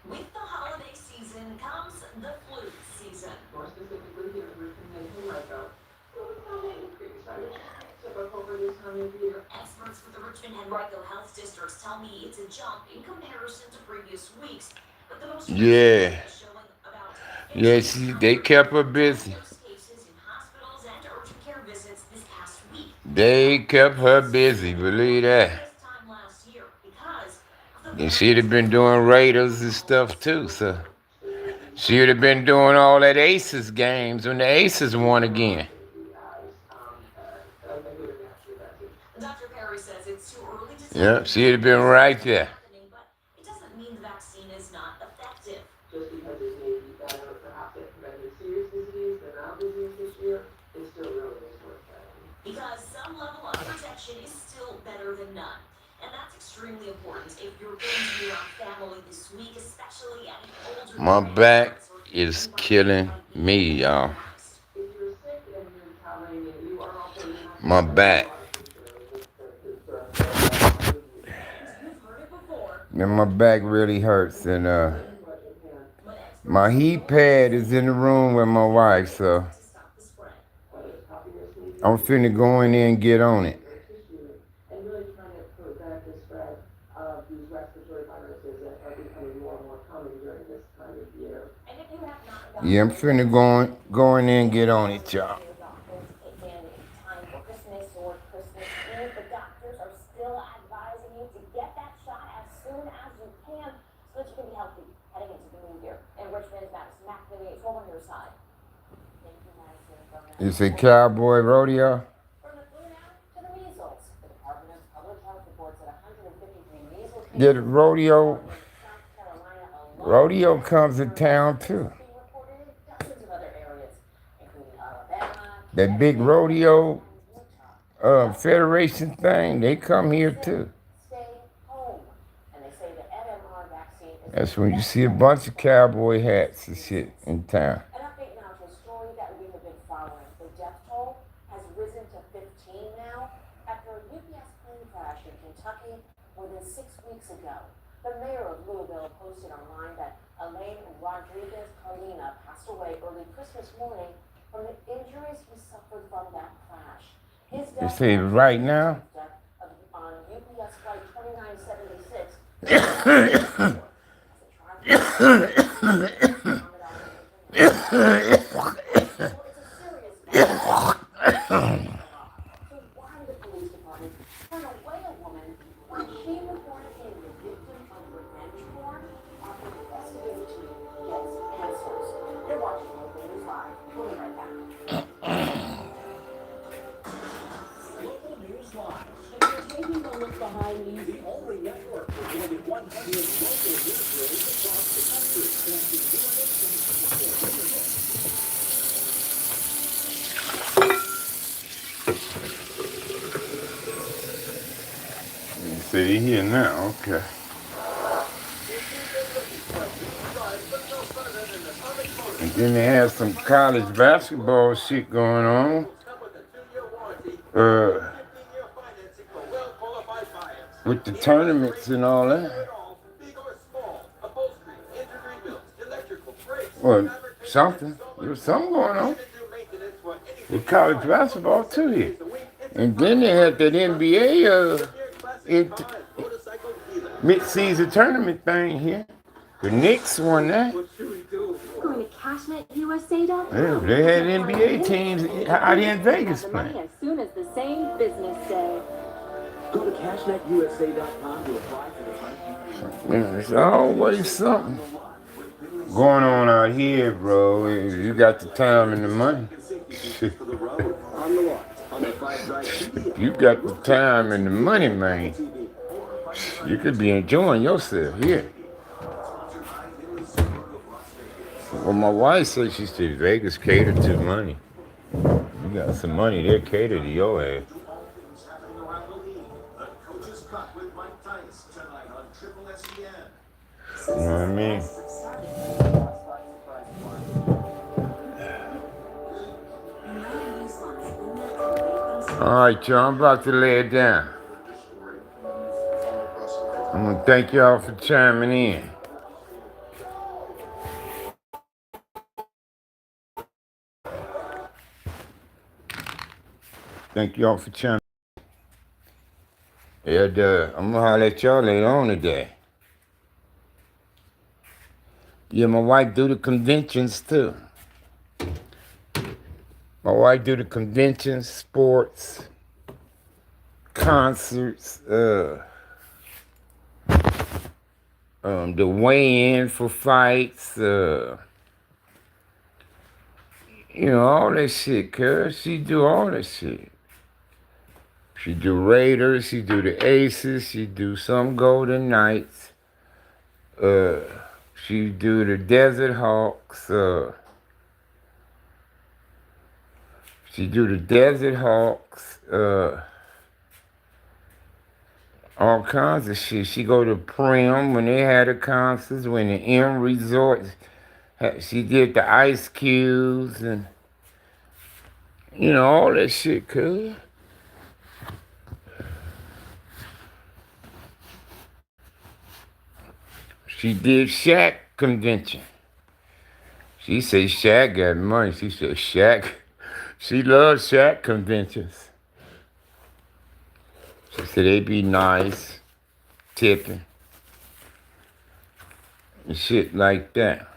With the holiday season comes the flu season. More specifically, here in Richmond and Henrico. Experts with the Richmond and Henrico Health Districts tell me it's a jump in comparison to previous weeks. But the most Yeah. showing about Yeah, they kept her busy. cases in hospitals and urgent care visits this past week. They kept her busy, believe that. This time last year because of And she'd have been doing Raiders and stuff too, so she would have been doing all that Aces games when the Aces won again. Dr. Perry says it's too early to Yeah, she'd have been right there. But it doesn't mean the vaccine is not effective. Just because it may be better perhaps at preventing serious disease than our disease this year, it still really is worth having. Because some level of protection is still better than none. And that's extremely important if you're going to be around family this week, especially at an older My back is killing me, y'all. If you're sick and you're telling me you are also My back. Man, my back really hurts, and my heat pad is in the room with my wife, so I'm finna go in there and get on it. and really trying to prevent the spread of these respiratory viruses that are becoming more and more common during this time of year. And if you have not Yeah, I'm finna go in there and get on it, y'all. again in time for Christmas or Christmas Eve, the doctors are still advising you to get that shot as soon as you can so that you can be healthy heading into the new year. In Richmond, Madison, Makyia, it's over on your side. Thank you, Madison. It's a cowboy rodeo. From the flu now to the measles, the Department of Public Health reports that 153 measles Yeah, the rodeo comes to town too. That big rodeo federation thing, they come here too. That's when you see a bunch of cowboy hats and shit in town. An update now to a story that we have been following. The death toll has risen to 15 now after a UPS plane crash in Kentucky more than 6 weeks ago. The mayor of Louisville posted online that Elaine Rodriguez Carlina passed away early Christmas morning from the injuries he suffered from that crash. His They death say right now. on UPS flight 2976. See here now, okay. And then they have some college basketball shit going on. With the tournaments and all that. Well, something. There's something going on. With college basketball too here. And then they had that NBA mid-season tournament thing here. The Knicks won that. Going to CashNetUSA.com. Yeah, they had NBA teams out here in Vegas playing. As soon as the same business day. Go to CashNetUSA.com to apply for the fund. There's always something going on out here, bro. You got the time and the money. You got the time and the money, man. You could be enjoying yourself here. Well, my wife said she said Vegas catered to money. You got some money, they'll cater to your ass. You know what I mean? All right, y'all, I'm about to lay it down. I'm going to thank y'all for chiming in. Thank y'all for chiming in. And I'm going to holler at y'all later on today. Yeah, my wife do the conventions too. My wife do the conventions, sports, concerts, the weigh-in for fights, you know, all that shit, cuz. She do all that shit. She do Raiders, she do the Aces, she do some Golden Knights. She do the Desert Hawks. She do the Desert Hawks. All kinds of shit. She go to Prim when they had the concerts, when the M Resorts. She did the Ice Cubes and, you know, all that shit, cuz. She did Shaq convention. She said Shaq got money. She said Shaq. She loves Shaq conventions. She said they be nice, tipping, and shit like that.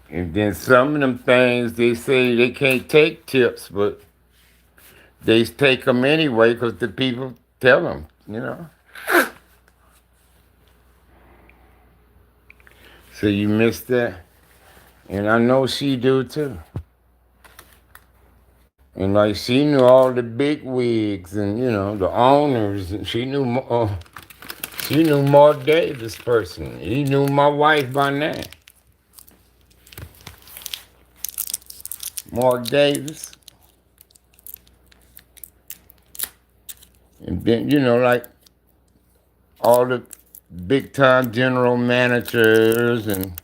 And then some of them things, they say they can't take tips, but they take them anyway because the people tell them, you know. So you missed that. And I know she do too. And like she knew all the big wigs and, you know, the owners. And she knew Mark Davis person. He knew my wife by name. Mark Davis. And then, you know, like all the big time general managers and,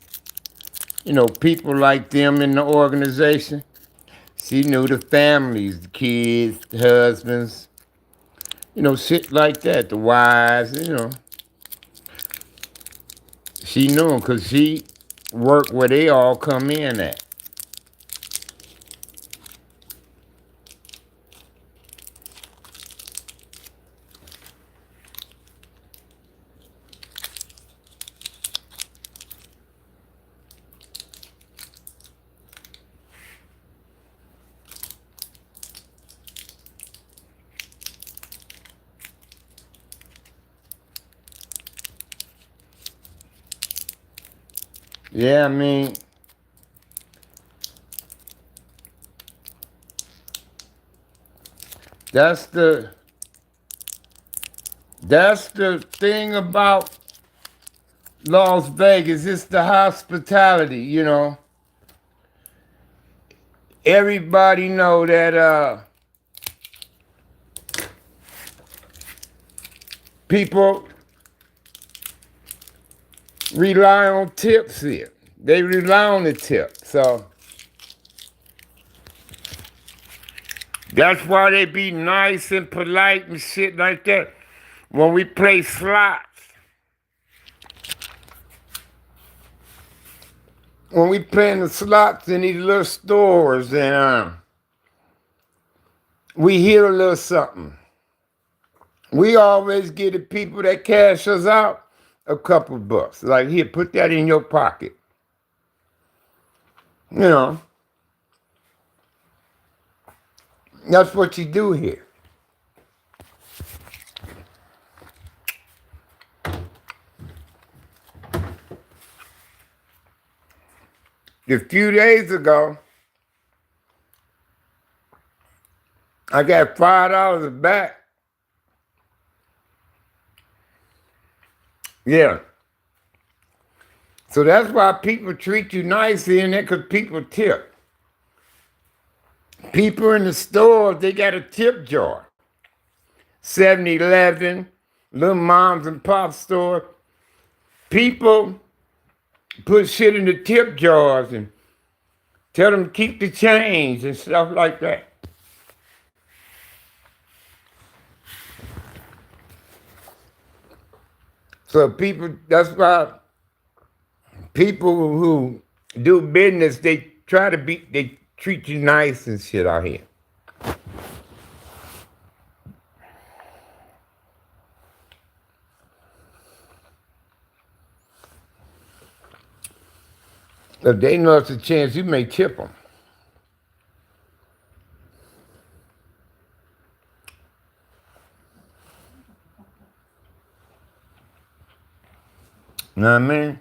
you know, people like them in the organization. She knew the families, the kids, the husbands, you know, shit like that, the wives, you know. She knew them because she worked where they all come in at. Yeah, I mean, that's the thing about Las Vegas. It's the hospitality, you know. Everybody know that people rely on tips here. They rely on the tip. So that's why they be nice and polite and shit like that. When we play slots, when we play in the slots in these little stores and we hear a little something, we always give the people that cash us out a couple bucks. Like, here, put that in your pocket. You know, that's what you do here. A few days ago, I got $5 back. Yeah. So that's why people treat you nicely in there, because people tip. People in the stores, they got a tip jar. 7-Eleven, little moms and pop store. People put shit in the tip jars and tell them to keep the change and stuff like that. So people, that's why people who do business, they treat you nice and shit out here. If they know it's a chance, you may tip them. You know what I mean?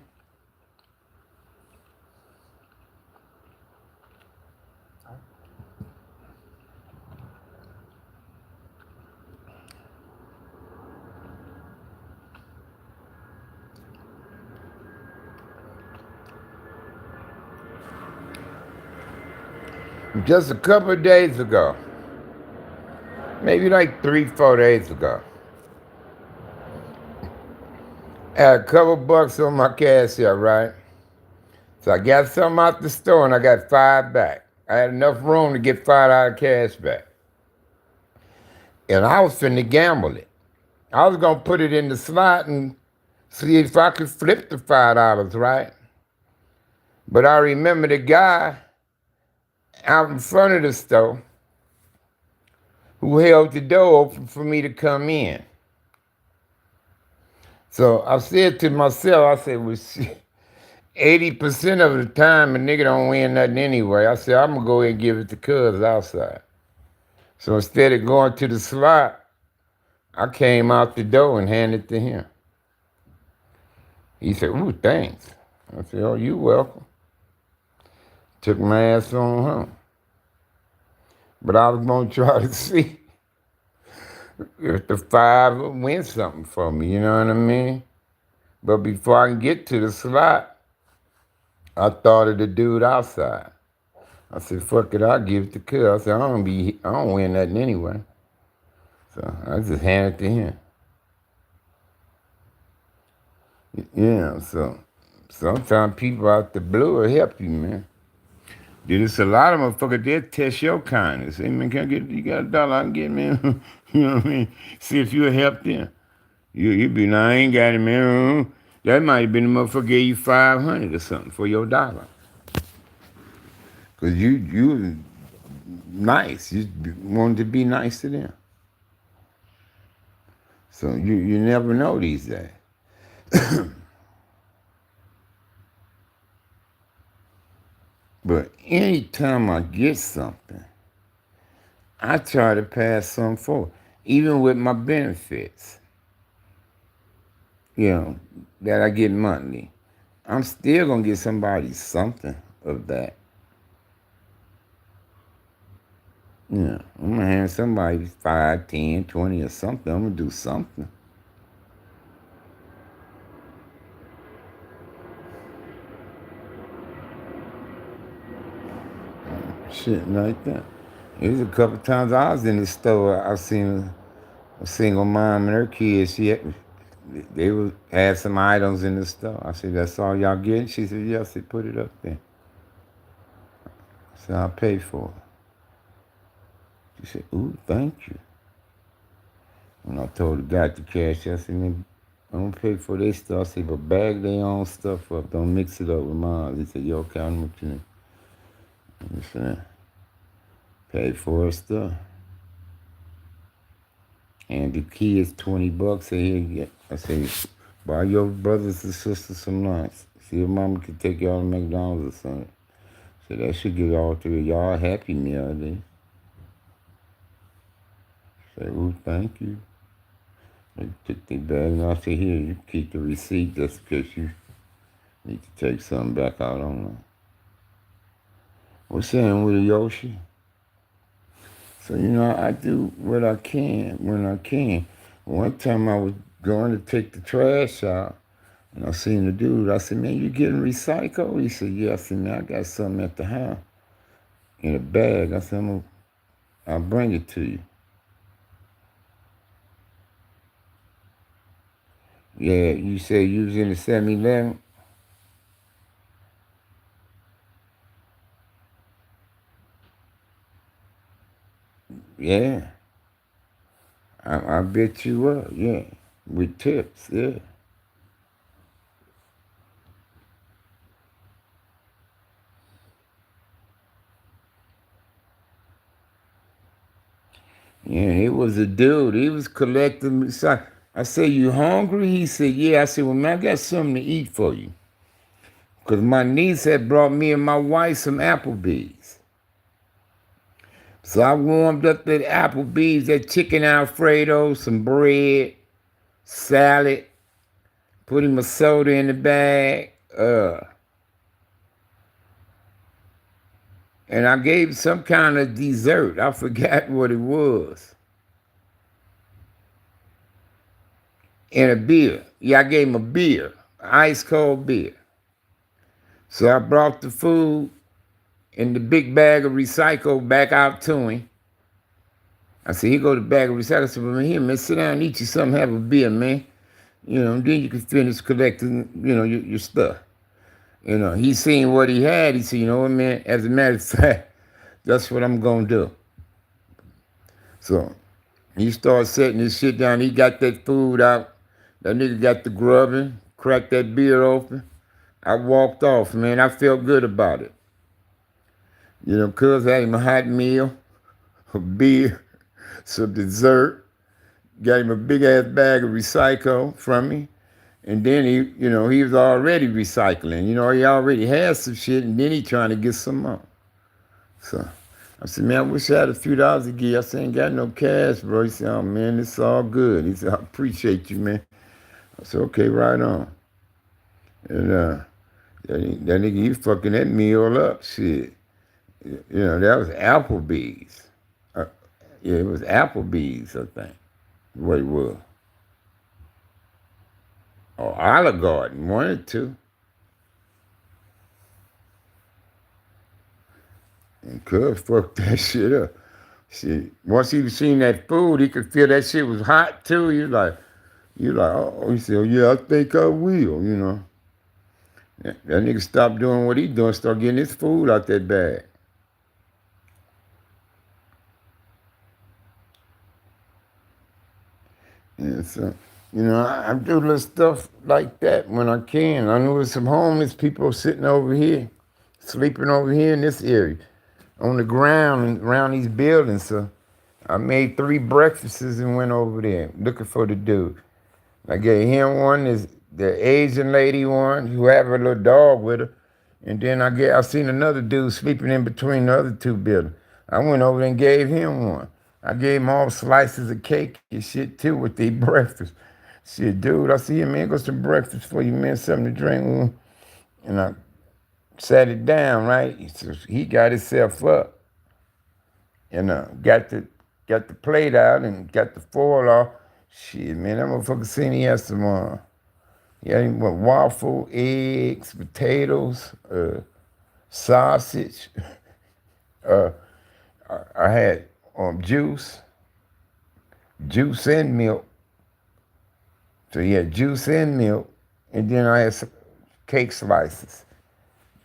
Just a couple of days ago, maybe like 3, 4 days ago, I had a couple bucks on my cash here, right? So I got something out the store and I got 5 back. I had enough room to get $5 cash back. And I was finna gamble it. I was gonna put it in the slot and see if I could flip the $5, right? But I remember the guy out in front of the store who held the door open for me to come in. So I said to myself, I said, well, shit, 80% of the time a nigga don't win nothing anyway. I said, I'm gonna go ahead and give it to Cuz outside. So instead of going to the slot, I came out the door and handed it to him. He said, ooh, thanks. I said, oh, you welcome. Took my ass on home. But I was gonna try to see if the 5 would win something for me, you know what I mean? But before I can get to the slot, I thought of the dude outside. I said, fuck it, I'll give it to Cuz. I said, I don't win nothing anyway. So I just handed it to him. Yeah, so sometimes people out the blue will help you, man. There's a lot of motherfuckers, they'll test your kindness. Hey, man, you got $1 I can get, man? You know what I mean? See if you'll help them. You be, nah, I ain't got it, man. That might have been the motherfucker gave you 500 or something for your $1. Because you nice. You wanted to be nice to them. So you never know these days. But anytime I get something, I try to pass some forward, even with my benefits, you know, that I get monthly. I'm still going to get somebody something of that. Yeah, I'm going to hand somebody 5, 10, 20 or something. I'm going to do something. Shit like that. It was a couple times I was in the store, I seen a single mom and her kids. They had some items in the store. I said, that's all y'all getting? She said, yes, they put it up there. I said, I'll pay for it. She said, ooh, thank you. When I told the guy to cash, I said, man, I don't pay for their stuff. I said, but bag their own stuff up. Don't mix it up with mine. He said, yo, count what you need. I said, pay for her stuff. And the kids $20 here. I say, buy your brothers and sisters some lunch. See if mama can take y'all to McDonald's or something. So that should get all 3 of y'all a happy meal then. Say, ooh, thank you. They took their bag and I said, here, you keep the receipt just in case you need to take something back out on them. What's saying with Yoshi? So, you know, I do what I can when I can. One time I was going to take the trash out, and I seen the dude. I said, man, you getting recycled? He said, yeah. I said, man, I got something at the house in a bag. I said, I'll bring it to you. Yeah, you said you was in the 7-Eleven? Yeah. I bet you up, yeah. With tips, yeah. Yeah, it was a dude. He was collecting. I said, you hungry? He said, yeah. I said, well, man, I got something to eat for you. Because my niece had brought me and my wife some Applebee's. So I warmed up that Applebee's, that chicken Alfredo, some bread, salad, put him a soda in the bag, and I gave him some kind of dessert. I forgot what it was. And a beer. Yeah, I gave him a beer, ice cold beer. So I brought the food, and the big bag of recycle back out to him. I said, "Here go the bag of recycle." I said, "Well, man, here, man, sit down and eat you something, have a beer, man. Then you can finish collecting, your stuff." He seen what he had. He said, "You know what, man, as a matter of fact, that's what I'm going to do." So he started setting his shit down. He got that food out. That nigga got the grubbing, cracked that beer open. I walked off, man. I felt good about it. Cuz had him a hot meal, a beer, some dessert, got him a big ass bag of recycle from me. And then he was already recycling. He already had some shit, and then he trying to get some more. So I said, "Man, I wish I had a few dollars to give you." I said, "Ain't got no cash, bro." He said, "Oh, man, it's all good." He said, "I appreciate you, man." I said, "Okay, right on." And that nigga, he fucking that meal up, shit. That was Applebee's. Yeah, it was Applebee's, I think. What it was. Or Olive Garden, one or two. And Cuz fucked that shit up. Shit. Once he seen that food, he could feel that shit was hot too. You like, "Oh," he said, "Oh, yeah, I think I will." That nigga stopped doing what he doing, start getting his food out that bag. Yeah, so, I do little stuff like that when I can. I know there's some homeless people sitting over here, sleeping over here in this area, on the ground and around these buildings. So I made 3 breakfasts and went over there looking for the dude. I gave him one, is the Asian lady one, who have a little dog with her. And then I seen another dude sleeping in between the other 2 buildings. I went over there and gave him one. I gave him all slices of cake and shit too with their breakfast. Shit, dude, I said, "Yeah, man, got some breakfast for you, man, something to drink." And I sat it down, right? So he got himself up and got the plate out and got the foil off. Shit, man, that motherfucker seen he had some he had waffle, eggs, potatoes, sausage. I had juice and milk. So he had juice and milk, and then I had some cake slices.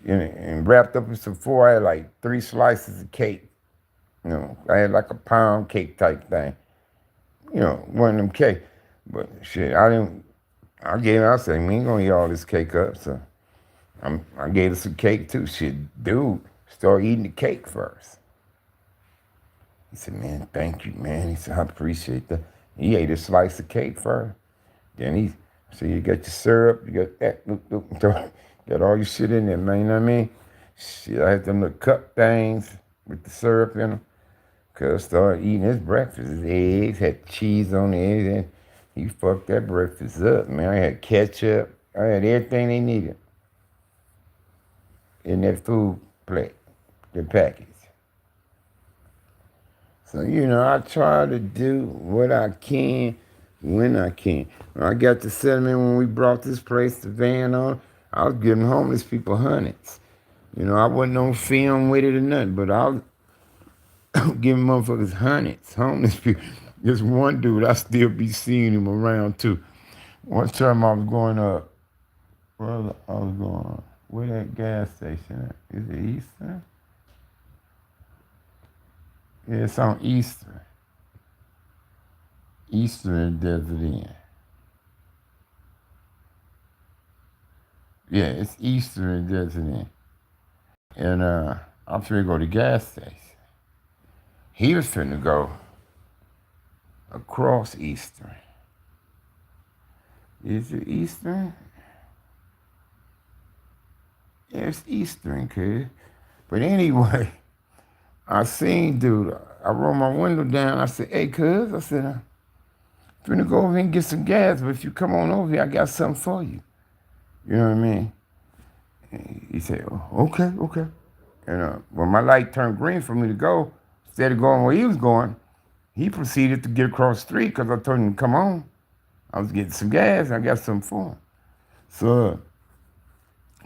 And wrapped up in some foil, I had like 3 slices of cake. I had like a pound cake type thing. One of them cake. But shit, I said, "We ain't gonna eat all this cake up." So I gave her some cake too. Shit, dude, start eating the cake first. He said, "Man, thank you, man." He said, "I appreciate that." He ate a slice of cake first. Then he said, "You got your syrup, you got that, got all your shit in there, man." You know what I mean? Shit, I had them little cup things with the syrup in them. Cuz started eating his breakfast. His eggs had cheese on the eggs, and he fucked that breakfast up, man. I had ketchup. I had everything they needed in that food plate, the package. So, I try to do what I can when I can. When I got to settlement, when we brought this place, the van on, I was giving homeless people hundreds. I wasn't on film with it or nothing, but I was giving motherfuckers hundreds, homeless people. This one dude, I still be seeing him around too. One time I was going up, where that gas station at? Is it Eastern? Yeah, it's on Eastern. Eastern Desert Inn. Yeah, it's Eastern Desert Inn. And I'm finna go to the gas station. He was finna go across Eastern. Is it Eastern? Yeah, it's Eastern, kid. But anyway, I seen dude. I rolled my window down. I said, "Hey, cuz," I said, "I'm finna go over here and get some gas, but if you come on over here, I got something for you." You know what I mean? And he said, "Oh, okay." And when my light turned green for me to go, instead of going where he was going, he proceeded to get across the street because I told him to come on. I was getting some gas, and I got something for him. So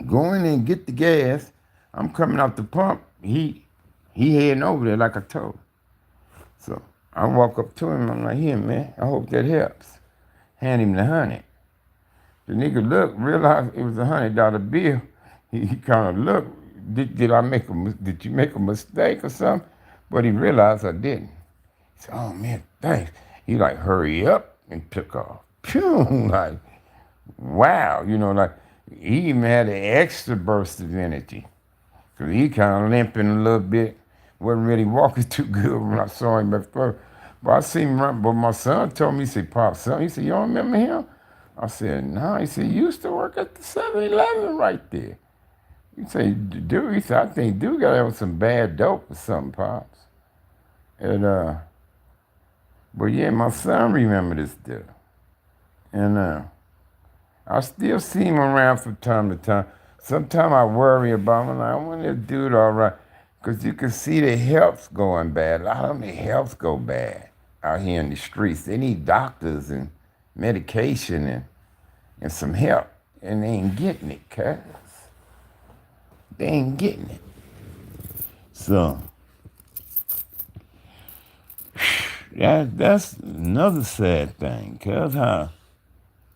go in and get the gas. I'm coming out the pump. he heading over there like I told him. So I walk up to him. I'm like, here, man. I hope that helps. Hand him the 100. The nigga looked, realized it was $100 bill. He kind of looked. Did you make a mistake or something? But he realized I didn't. He said, oh man, thanks. He like hurry up and took off. Phew, like wow, like he even had an extra burst of energy. Cause he kind of limping a little bit. Wasn't really walking too good when I saw him at first. But I seen him run, but my son told me, he said, Pop, son, he said, you don't remember him? I said, no. He said, he used to work at the 7-Eleven right there. He said, dude, he said, I think dude got to have some bad dope or something, Pops. And, but yeah, my son remember this dude. And I still see him around from time to time. Sometimes I worry about him. I wonder if dude all right. Because you can see their health's going bad. A lot of them, their health go bad out here in the streets. They need doctors and medication and some help. And they ain't getting it, cuz. They ain't getting it. So, that's another sad thing, cuz how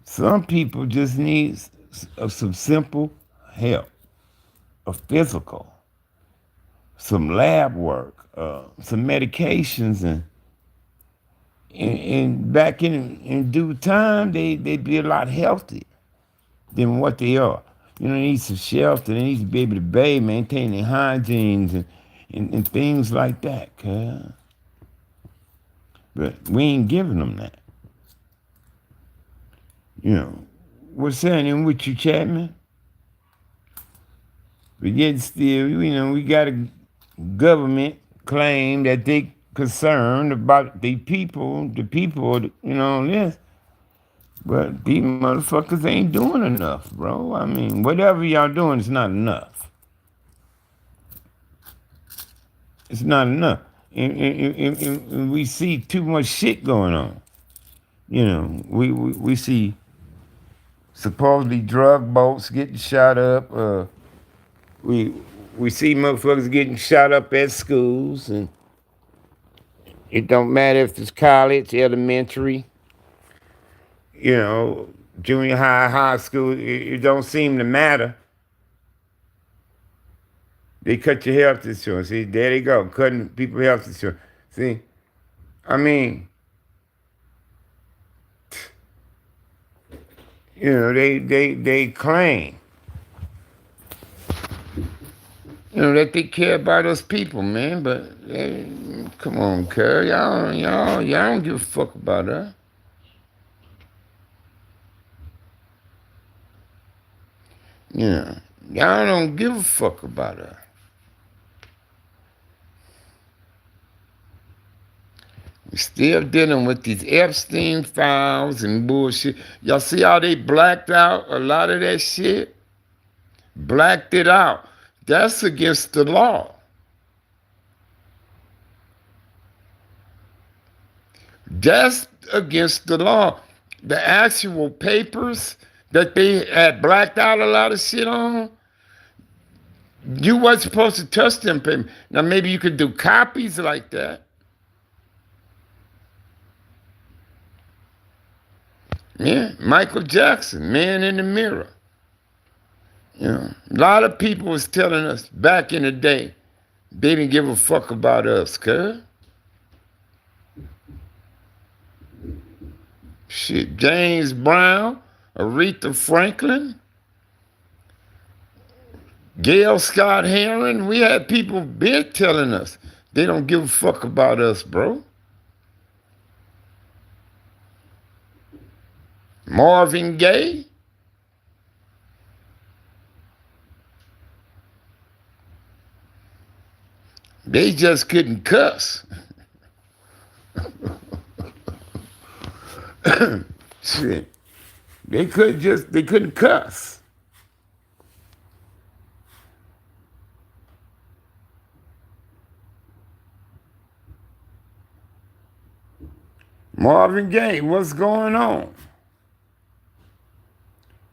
some people just need some simple help, a physical, some lab work, some medications, and back in due time, they'd be a lot healthier than what they are. They need some shelter, they need to be able to bathe, maintain their hygiene and things like that, cuz. But we ain't giving them that. What's happening with you, Chapman? But yet still, we got a government claim that they concerned about the people, this. But these motherfuckers ain't doing enough, bro. I mean, whatever y'all doing is not enough. It's not enough. And we see too much shit going on. We see supposedly drug boats getting shot up. We see motherfuckers getting shot up at schools, and it don't matter if it's college, elementary, junior high, high school. It don't seem to matter. They cut your health insurance. See, there they go, cutting people health insurance. See, I mean, they claim, that they care about us people, man. But come on, cuz, y'all don't give a fuck about us. Y'all don't give a fuck about us. We're still dealing with these Epstein files and bullshit. Y'all see how they blacked out a lot of that shit? Blacked it out. That's against the law. That's against the law. The actual papers that they had blacked out a lot of shit on, you wasn't supposed to touch them papers. Now maybe you could do copies like that. Yeah, Michael Jackson, Man in the Mirror. A lot of people was telling us back in the day, they didn't give a fuck about us, cuz. Shit, James Brown, Aretha Franklin, Gail Scott Heron, we had people been telling us they don't give a fuck about us, bro. Marvin Gaye. They just couldn't cuss. Shit. They couldn't cuss. Marvin Gaye, what's going on?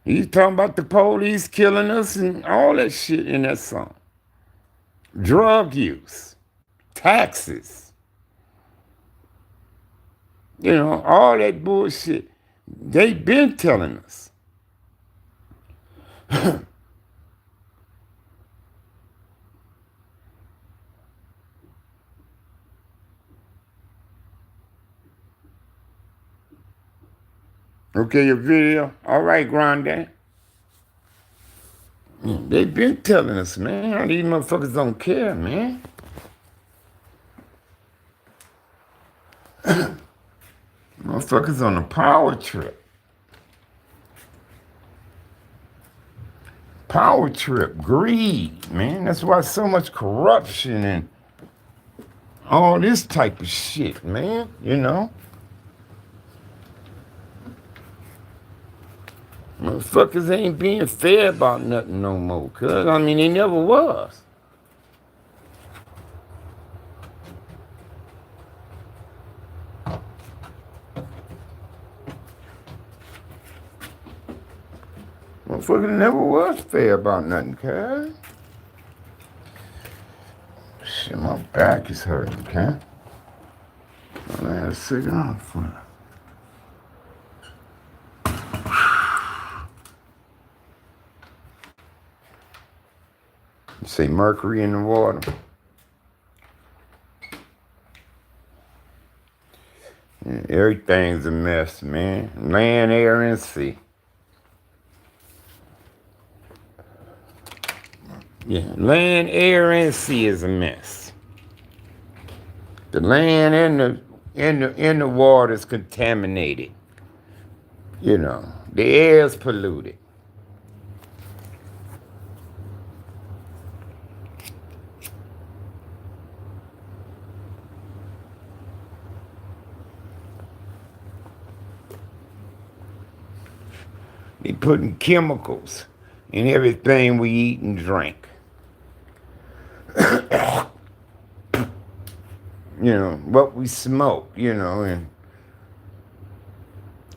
He's talking about the police killing us and all that shit in that song. drug use, taxes, all that bullshit. They been telling us. Okay, your video? All right, Granddaughter. They been telling us, man. These motherfuckers don't care, man. Motherfuckers on a power trip. Power trip, greed, man. That's why so much corruption and all this type of shit, man. Motherfuckers ain't being fair about nothing no more, cuz. I mean, they never was. Motherfuckers never was fair about nothing, cuz. Shit, my back is hurting, cuz. I had a cigar for it. You say mercury in the water. Yeah, everything's a mess, man. Land, air, and sea. Yeah, land, air, and sea is a mess. The land and the water is contaminated. The air is polluted. They putting chemicals in everything we eat and drink. What we smoke, and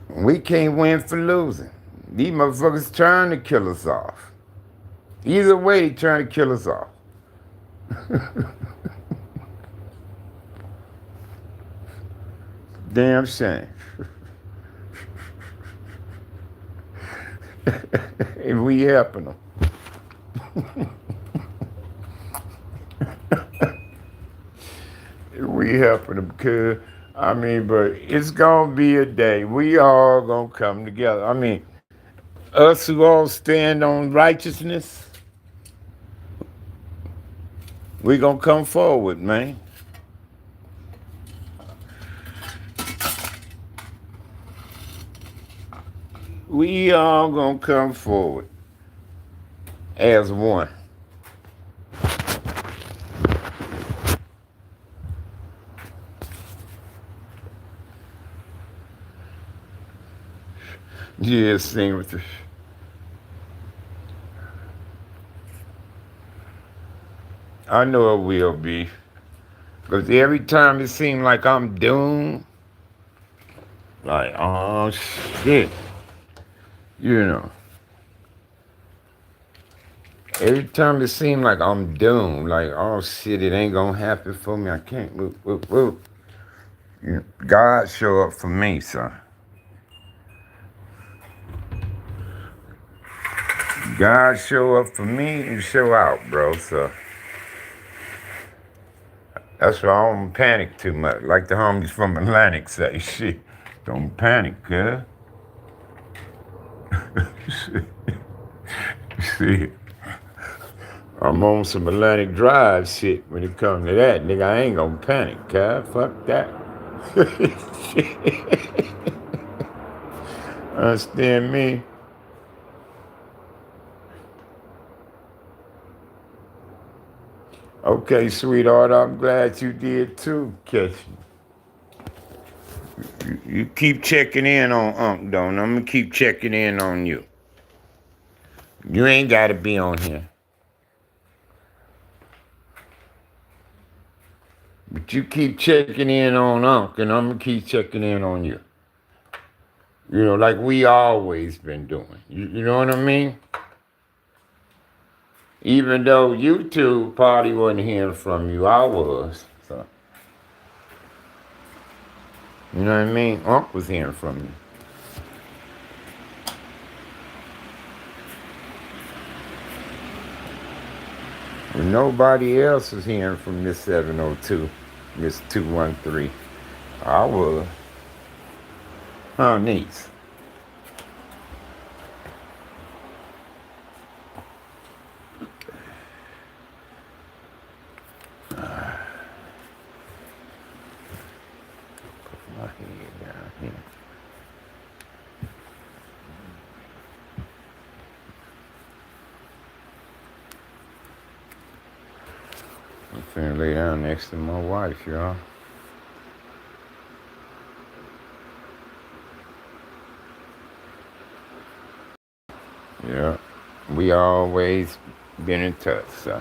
we can't win for losing. These motherfuckers trying to kill us off. Either way, they trying to kill us off. Damn shame. And we helping them. We helping them, cuz. But it's gonna be a day. We all gonna come together. Us who all stand on righteousness, we gonna come forward, man. We all gonna come forward as one. Yeah, sing with the. I know it will be. Because every time it seems like I'm doomed, like, oh shit. Every time it seems like I'm doomed, like, oh shit, it ain't gonna happen for me. I can't move. God show up for me, son. God show up for me and show out, bro. So that's why I don't panic too much. Like the homies from Atlantic say, shit, don't panic, cuz. See, I'm on some Atlantic Drive shit when it comes to that. Nigga, I ain't gonna panic, cuz. Fuck that. Understand me? Okay, sweetheart, I'm glad you did too, catch you keep checking in on Unc, though, and I'm gonna keep checking in on you. You ain't gotta be on here. But you keep checking in on Unc, and I'm gonna keep checking in on you. Like we always been doing. You know what I mean? Even though you two probably wasn't hearing from you, I was. So, you know what I mean? Unc was hearing from you. And nobody else was hearing from Miss 702, Miss 213. I was. Huh, niece? My head down here. I'm finna lay down next to my wife, y'all. Yeah, we always been in touch, so.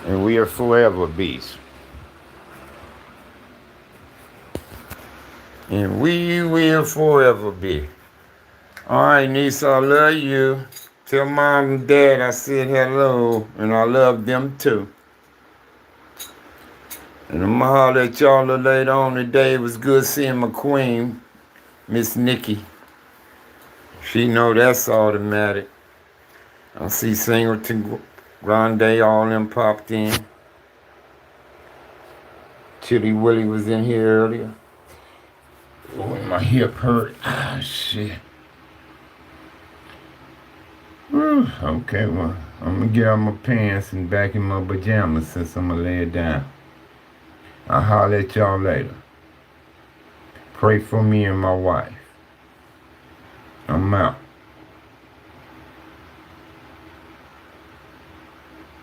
And we are forever beasts. And we will forever be. All right, niece, I love you. Tell mom and dad I said hello, and I love them too. And I'm gonna holler at y'all a little later on today. It was good seeing my queen, Miss Nikki. She know that's automatic. I see Singleton, Grande, all them popped in. Chili Willie was in here earlier. Oh, my hip hurt. Ah, shit. Whew, okay, well, I'm gonna get out my pants and back in my pajamas since I'm gonna lay it down. I'll holler at y'all later. Pray for me and my wife. I'm out.